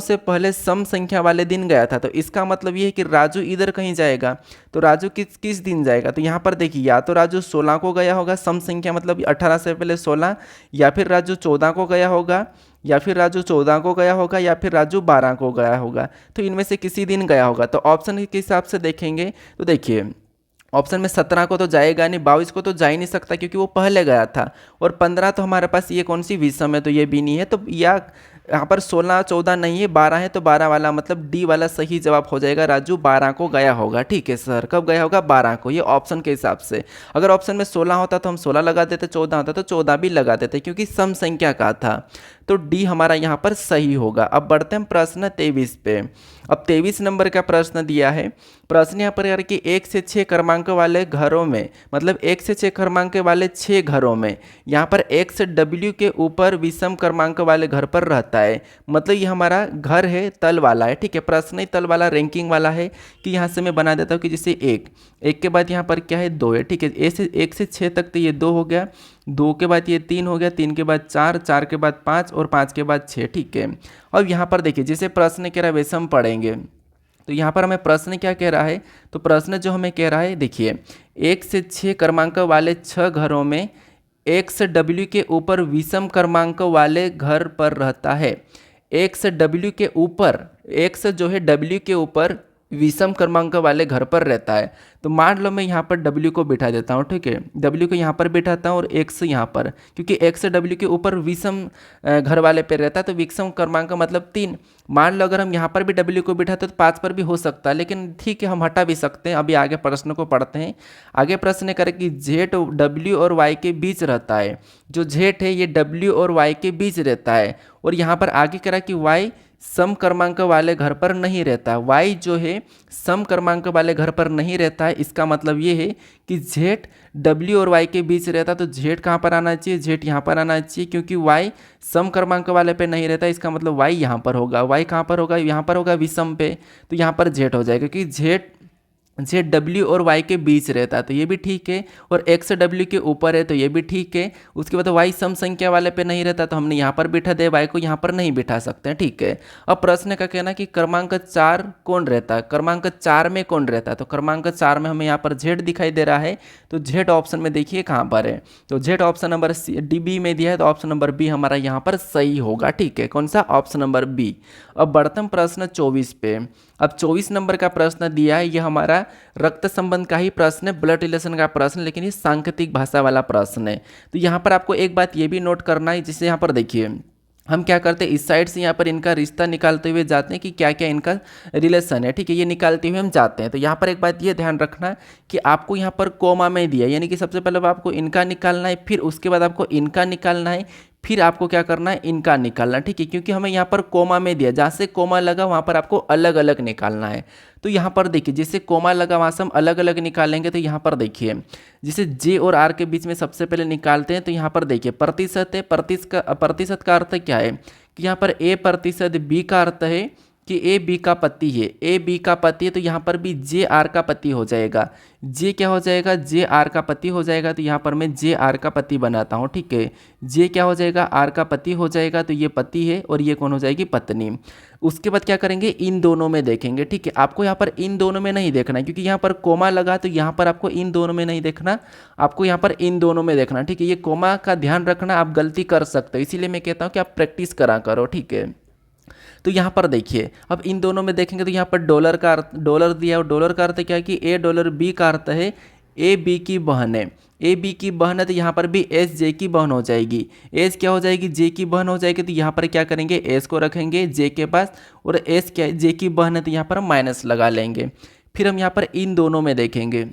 से पहले सम संख्या वाले दिन गया था। तो इसका मतलब ये है कि राजू इधर कहीं जाएगा। तो राजू किस दिन जाएगा? तो यहाँ पर देखिए या तो राजू 16 को गया होगा, सम संख्या मतलब 18 से पहले 16, या फिर राजू 14 को गया होगा, या फिर राजू 14 को गया होगा, या फिर राजू 12 को गया होगा। तो इनमें से किसी दिन गया होगा। तो ऑप्शन के हिसाब से देखेंगे तो देखिए ऑप्शन में 17 को तो जाएगा नहीं, 22 को तो जा ही नहीं सकता क्योंकि वो पहले गया था, और 15 तो हमारे पास ये कौन सी विषम है तो ये भी नहीं है। तो या यहाँ पर 16 14 नहीं है, 12 है, तो 12 वाला मतलब डी वाला सही जवाब हो जाएगा। राजू 12 को गया होगा। ठीक है सर, कब गया होगा? 12 को, ये ऑप्शन के हिसाब से। अगर ऑप्शन में 16 होता तो हम 16 लगा देते, 14 होता तो 14 भी लगा देते, क्योंकि सम संख्या का था। तो डी हमारा यहाँ पर सही होगा। अब बढ़ते हैं प्रश्न 23 पे। अब 23 नंबर का प्रश्न दिया है। प्रश्न यहाँ पर यार कि 1 से 6 क्रमांक वाले घरों में, मतलब 1 से 6 क्रमांक वाले 6 घरों में यहाँ पर x w के ऊपर विषम क्रमांक वाले घर पर रहता है। मतलब ये हमारा घर है, तल वाला है। ठीक है, प्रश्न ही तल वाला रैंकिंग वाला है कि यहाँ से मैं बना देता हूँ कि जैसे एक के बाद यहाँ पर क्या है? 2 है। ठीक है, ए से 1 से 6 तक तो ये 2 हो गया, 2 के बाद ये 3 हो गया, 3 के बाद 4, 4 के बाद 5 और 5 के बाद 6। ठीक है, अब यहाँ पर देखिए जैसे प्रश्न कह रहा है वैसे हम पढ़ेंगे। तो यहाँ पर हमें प्रश्न क्या कह रहा है? तो प्रश्न जो हमें कह रहा है, देखिए 1 से 6 क्रमांक वाले 6 घरों में x w के ऊपर विषम क्रमांक वाले घर पर रहता है। x w के ऊपर, x जो है w के ऊपर विषम क्रमांक वाले घर पर रहता है। तो मान लो मैं यहाँ पर w को बिठा देता हूँ। ठीक है, w को यहाँ पर बिठाता हूँ और x यहाँ पर, क्योंकि x w के ऊपर विषम घर वाले पे रहता है, तो विषम क्रमांक मतलब 3। मान लो अगर हम यहाँ पर भी w को बिठाते तो 5 पर भी हो सकता है, लेकिन ठीक है हम हटा भी सकते हैं। अभी आगे प्रश्न को पढ़ते हैं। आगे प्रश्न करें कि z w और y के बीच रहता है। जो z है ये w और y के बीच रहता है। और यहाँ पर आगे करा कि y सम क्रमांक वाले घर पर नहीं रहता। y जो है सम क्रमांक वाले घर पर नहीं रहता है। इसका मतलब ये है कि z w और y के बीच रहता, तो z कहाँ पर आना चाहिए? z यहाँ पर आना चाहिए, क्योंकि y सम क्रमांक वाले पे नहीं रहता। इसका मतलब y यहाँ पर होगा। y कहाँ पर होगा? यहाँ पर होगा विषम पे, तो यहाँ पर z हो जाएगा, क्योंकि z w और y के बीच रहता है, तो ये भी ठीक है। और x w के ऊपर है, तो ये भी ठीक है। उसके बाद y सम संख्या वाले पे नहीं रहता, तो हमने यहाँ पर बिठा दे, y को यहाँ पर नहीं बिठा सकते हैं। ठीक है, अब प्रश्न का कहना कि क्रमांक 4 कौन रहता है? क्रमांक 4 में कौन रहता है? तो क्रमांक 4 में हमें यहाँ पर z दिखाई दे रहा है, तो z ऑप्शन में देखिए कहाँ पर है। तो z option number D B में दिया है, तो ऑप्शन नंबर बी हमारा यहाँ पर सही होगा। ठीक है, कौन सा? Option number B. अब बढ़ते हैं प्रश्न 24 पे। अब 24 नंबर का प्रश्न दिया है, ये हमारा रक्त संबंध का ही प्रश्न है, ब्लड रिलेशन का प्रश्न, लेकिन ये सांकेतिक भाषा वाला प्रश्न है। तो यहाँ पर आपको एक बात ये भी नोट करना है, जिसे यहाँ पर देखिए हम क्या करते हैं, इस साइड से यहाँ पर इनका रिश्ता निकालते हुए जाते हैं कि क्या क्या इनका रिलेशन है। ठीक है, ये निकालते हुए हम जाते हैं। तो यहाँ पर एक बात ये ध्यान रखना कि आपको यहाँ पर कोमा में दिया, यानी कि सबसे पहले आपको इनका निकालना है, फिर उसके बाद आपको इनका निकालना है, फिर आपको क्या करना है? इनका निकालना। ठीक है, क्योंकि हमें यहाँ पर कोमा में दिया, जहाँ से कोमा लगा वहाँ पर आपको अलग अलग निकालना है। तो यहाँ पर देखिए जिससे कोमा लगा वहाँ से हम अलग अलग निकालेंगे। तो यहाँ पर देखिए जिसे जे और आर के बीच में सबसे पहले निकालते हैं, तो यहाँ पर देखिए प्रतिशत है। प्रतिशत का अर्थ क्या है कि यहाँ पर ए प्रतिशत, बी का अर्थ है कि ए बी का पति है, ए बी का पति है, तो यहाँ पर भी जे आर का पति हो जाएगा। जे क्या हो जाएगा? जे आर का पति हो जाएगा। तो यहाँ पर मैं जे आर का पति बनाता हूँ। ठीक है, जे क्या हो जाएगा? आर का पति हो जाएगा, तो ये पति है और ये कौन हो जाएगी? पत्नी। उसके बाद क्या करेंगे? इन दोनों में देखेंगे। ठीक है, आपको यहाँ पर इन दोनों में नहीं देखना, क्योंकि यहाँ पर कोमा लगा, तो यहाँ पर आपको इन दोनों में नहीं देखना, आपको यहाँ पर इन दोनों में देखना। ठीक है, ये कोमा का ध्यान रखना, आप गलती कर सकते हो, इसीलिए मैं कहता हूँ कि आप प्रैक्टिस करा करो। ठीक है, तो यहाँ पर देखिए अब इन दोनों में देखेंगे तो यहाँ पर डॉलर का अर्थ, डॉलर दिया, और डॉलर का अर्थ क्या है कि ए डॉलर, बी का अर्थ है ए बी की बहन है, ए बी की बहन है, तो यहाँ पर भी एस जे की बहन हो जाएगी। एस क्या हो जाएगी? जे की बहन हो जाएगी। तो यहाँ पर क्या करेंगे? एस को रखेंगे जे के पास, और एस क्या है? जे की बहन है, तो यहाँ पर हम माइनस लगा लेंगे। फिर हम यहाँ पर इन दोनों में देखेंगे,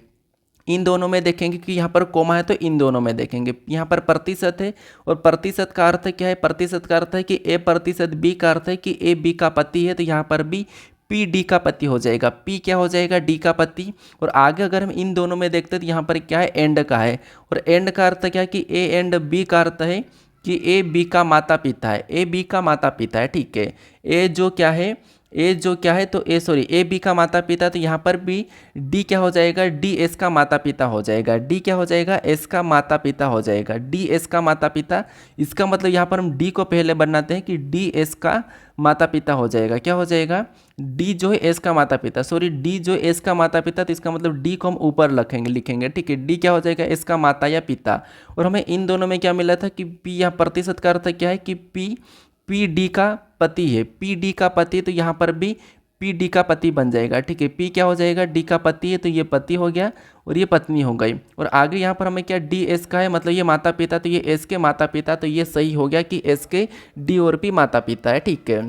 इन दोनों में देखेंगे कि यहाँ पर कोमा है, तो इन दोनों में देखेंगे। यहाँ पर प्रतिशत है, और प्रतिशत का अर्थ क्या है? प्रतिशत का अर्थ है कि ए प्रतिशत, बी का अर्थ है कि ए बी का पति है, तो यहाँ पर भी पी डी का पति हो जाएगा। पी क्या हो जाएगा? डी का पति। और आगे अगर हम इन दोनों में देखते हैं तो यहाँ पर क्या है? एंड का है, और एंड का अर्थ क्या है कि ए एंड बी का अर्थ है कि ए बी का माता पिता है, ए बी का माता पिता है। ठीक है, ए जो क्या है? ए जो क्या है? तो ए बी का माता पिता, तो यहाँ पर भी डी क्या हो जाएगा? डी एस का माता पिता हो जाएगा। डी क्या हो जाएगा? एस का माता पिता हो जाएगा, डी एस का माता पिता। इसका मतलब यहाँ पर हम डी को पहले बनाते हैं कि डी एस का माता पिता हो जाएगा। क्या हो जाएगा? डी जो है एस का माता पिता, डी जो एस का माता पिता, तो इसका मतलब डी को हम ऊपर लिखेंगे। ठीक है, डी क्या हो जाएगा? एस का माता या पिता। और हमें इन दोनों में क्या मिला था कि पी, यहाँ प्रतिशत का अर्थ क्या है कि पी डी का पति है, पी डी का पति, तो यहाँ पर भी पी डी का पति बन जाएगा। ठीक है, पी क्या हो जाएगा, डी का पति है तो ये पति हो गया और ये पत्नी हो गई। और आगे यहाँ पर हमें क्या डी एस का है, मतलब ये माता पिता, तो ये एस के माता पिता, तो ये सही हो गया कि एस के डी और पी माता पिता है। ठीक है,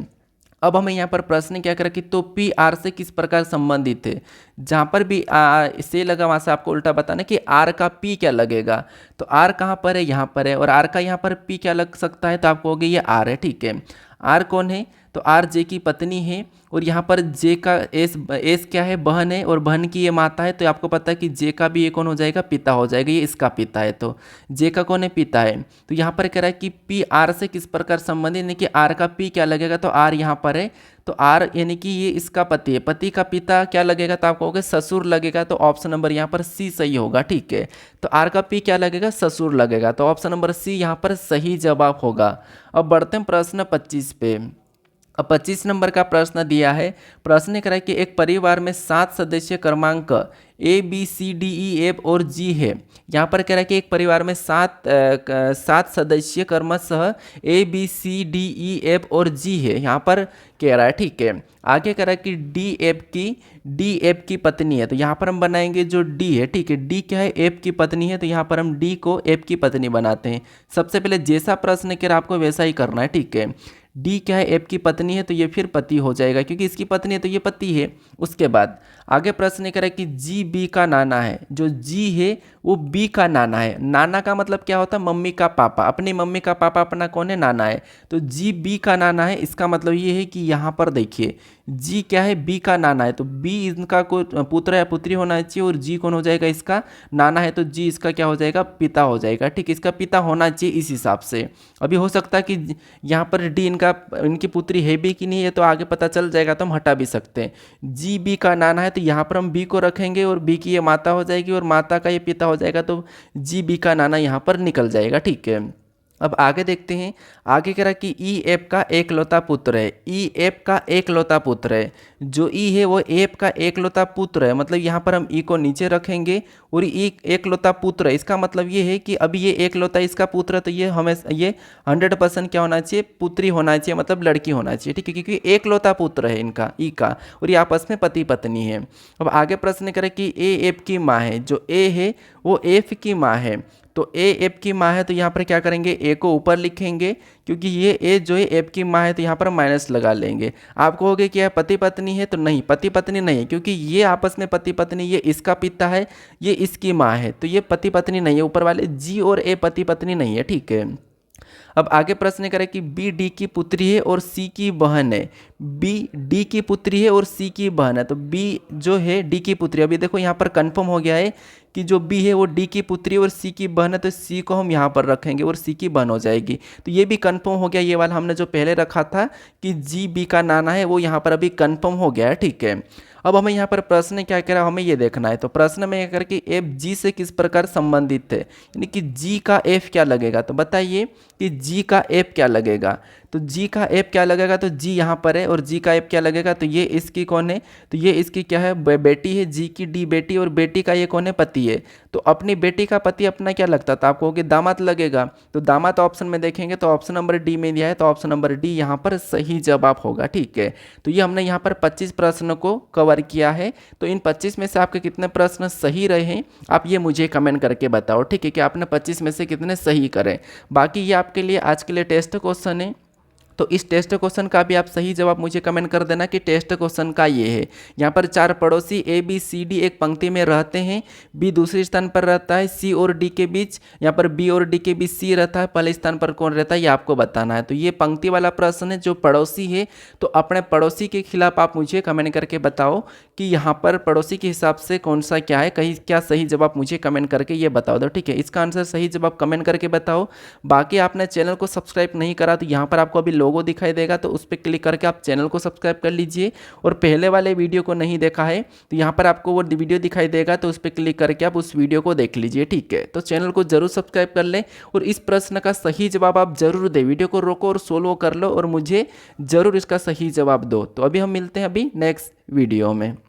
अब हमें यहाँ पर प्रश्न क्या करा कि तो पी आर से किस प्रकार संबंधित है। जहाँ पर भी से लगा वहाँ से आपको उल्टा बताना कि आर का पी क्या लगेगा। तो आर कहाँ पर है, यहाँ पर है, और आर का यहाँ पर पी क्या लग सकता है, तो आपको हो गया ये आर है। ठीक है, आर कौन है, तो आर जे की पत्नी है, और यहाँ पर जे का एस क्या है, बहन है, और बहन की ये माता है, तो आपको पता है कि जे का भी ये कौन हो जाएगा, पिता हो जाएगा, ये इसका पिता है, तो जे का कौन है, पिता है। तो यहाँ पर कह रहा है कि पी आर से किस प्रकार संबंधित, यानी कि आर का पी क्या लगेगा, तो आर यहाँ पर है, तो आर यानी कि ये इसका पति है, पति का पिता क्या लगेगा, तो आपको होगा ससुर लगेगा, तो ऑप्शन नंबर यहाँ पर सी सही होगा। ठीक है, तो आर का पी क्या लगेगा, ससुर लगेगा, तो ऑप्शन नंबर सी यहाँ पर सही जवाब होगा। अब बढ़ते हैं प्रश्न 25 पे। अब 25 नंबर का प्रश्न दिया है। प्रश्न करा कि एक परिवार में 7 सदस्य क्रमांक A B C D E F और जी है। यहाँ पर कह रहा है कि एक परिवार में सात सदस्य क्रमशः A B C D E F और जी है, यहाँ पर कह रहा है। ठीक है, आगे कह रहा है कि डी एफ की पत्नी है, तो यहाँ पर हम बनाएंगे जो डी है। ठीक है, डी क्या है, एफ की पत्नी है, तो यहाँ पर हम डी को एफ की पत्नी बनाते हैं। सबसे पहले जैसा प्रश्न कह रहा है आपको वैसा ही करना है। ठीक है, डी क्या है, एफ की पत्नी है, तो ये फिर पति हो जाएगा, क्योंकि इसकी पत्नी है तो ये पति है। उसके बाद आगे प्रश्न करें कि जी बी का नाना है, जो जी है वो बी का नाना है। नाना का मतलब क्या होता है, मम्मी का पापा, अपनी मम्मी का पापा अपना कौन है, नाना है, तो जी बी का नाना है। इसका मतलब ये है कि यहाँ पर देखिए जी क्या है, बी का नाना है, तो बी इनका कोई पुत्र या पुत्री होना चाहिए, और जी कौन हो जाएगा, इसका नाना है, तो जी इसका क्या हो जाएगा, पिता हो जाएगा। ठीक, इसका पिता होना चाहिए इस हिसाब से। अभी हो सकता है कि यहाँ पर डी इनकी पुत्री है भी कि नहीं है, तो आगे पता चल जाएगा, तो हम हटा भी सकते हैं। जी बी का नाना है, तो यहाँ पर हम बी को रखेंगे, और बी की ये माता हो जाएगी, और माता का ये पिता हो जाएगा, तो जी बी का नाना यहाँ पर निकल जाएगा। ठीक है, अब आगे देखते हैं। आगे कह रहा है कि ई एफ का एकलौता पुत्र है, ई एफ का एकलौता पुत्र है, जो ई है वो एफ का एकलौता पुत्र है, मतलब यहाँ पर हम ई को नीचे रखेंगे, और ई एकलौता पुत्र है, इसका मतलब ये है कि अभी ये एकलौता इसका पुत्र है, तो ये हमेशा ये 100% क्या होना चाहिए, पुत्री होना चाहिए, मतलब लड़की होना चाहिए। ठीक है, क्योंकि एकलौता पुत्र है इनका, ई का, और ये आपस में पति पत्नी है। अब आगे प्रश्न करें कि ए एफ की माँ है, जो ए है वो एफ की माँ है, तो ए एफ की माँ है, तो यहाँ पर क्या करेंगे, ए को ऊपर लिखेंगे, क्योंकि ये ए जो है एफ की माँ है, तो यहाँ पर माइनस लगा लेंगे। आप कहोगे कि यह पति पत्नी है, तो नहीं, पति पत्नी नहीं है, क्योंकि ये आपस में पति पत्नी, ये इसका पिता है, ये इसकी माँ है, तो ये पति पत्नी नहीं है। ऊपर वाले जी और ए पति पत्नी नहीं है। ठीक है, अब आगे प्रश्न करें कि बी डी की पुत्री है और सी की बहन है। बी डी की पुत्री है और सी की बहन है, तो बी जो है डी की पुत्री, अभी देखो यहाँ पर कंफर्म हो गया है कि जो बी है वो डी की पुत्री और सी की बहन है, तो सी को हम यहाँ पर रखेंगे और सी की बहन हो जाएगी। तो ये भी कंफर्म हो गया, ये वाला हमने जो पहले रखा था कि जी बी का नाना है, वो यहाँ पर अभी कंफर्म हो गया है। ठीक है, अब हमें यहाँ पर प्रश्न क्या कह रहा है, हमें ये देखना है। तो प्रश्न में कह कि एफ जी से किस प्रकार संबंधित है, यानी कि जी का एफ क्या लगेगा, तो बताइए कि जी का एफ क्या लगेगा। तो जी का एफ क्या लगेगा, तो जी यहाँ पर है, और जी का एफ क्या लगेगा, तो ये इसकी कौन है, तो ये इसकी क्या है, बेटी है, जी की डी बेटी, और बेटी का ये कौन है, पति है। तो अपनी बेटी का पति अपना क्या लगता था, आपको दामाद लगेगा, तो दामाद ऑप्शन में देखेंगे तो ऑप्शन नंबर डी में दिया है, तो ऑप्शन नंबर डी यहाँ पर सही जवाब होगा। ठीक है, तो ये हमने यहाँ पर 25 प्रश्न को कवर किया है। तो इन 25 में से आपके कितने प्रश्न सही रहे हैं, आप ये मुझे कमेंट करके बताओ। ठीक है, कि आपने 25 में से कितने सही करें। बाकी ये आपके लिए आज के लिए टेस्ट क्वेश्चन है, तो इस टेस्ट क्वेश्चन का भी आप सही जवाब मुझे कमेंट कर देना कि टेस्ट क्वेश्चन का ये है। यहाँ पर 4 पड़ोसी ए बी सी डी एक पंक्ति में रहते हैं, बी दूसरे स्थान पर रहता है, सी और डी के बीच, यहाँ पर बी और डी के बीच सी रहता है, पहले स्थान पर कौन रहता है ये आपको बताना है। तो ये पंक्ति वाला प्रश्न है, जो पड़ोसी है, तो अपने पड़ोसी के खिलाफ आप मुझे कमेंट करके बताओ कि यहाँ पर पड़ोसी के हिसाब से कौन सा क्या है, कहीं क्या सही जवाब मुझे कमेंट करके ये बताओ दो। ठीक है, इसका आंसर सही जवाब कमेंट करके बताओ। बाकी आपने चैनल को सब्सक्राइब नहीं करा तो यहाँ पर आपको अभी लोगो दिखाई देगा, तो उस पर क्लिक करके आप चैनल को सब्सक्राइब कर लीजिए। और पहले वाले वीडियो को नहीं देखा है तो यहाँ पर आपको वो वीडियो दिखाई देगा, तो उस पर क्लिक करके आप उस वीडियो को देख लीजिए। ठीक है, तो चैनल को जरूर सब्सक्राइब कर लें, और इस प्रश्न का सही जवाब आप जरूर दें। वीडियो को रोको और सोल्व कर लो, और मुझे जरूर इसका सही जवाब दो। तो अभी हम मिलते हैं अभी नेक्स्ट वीडियो में।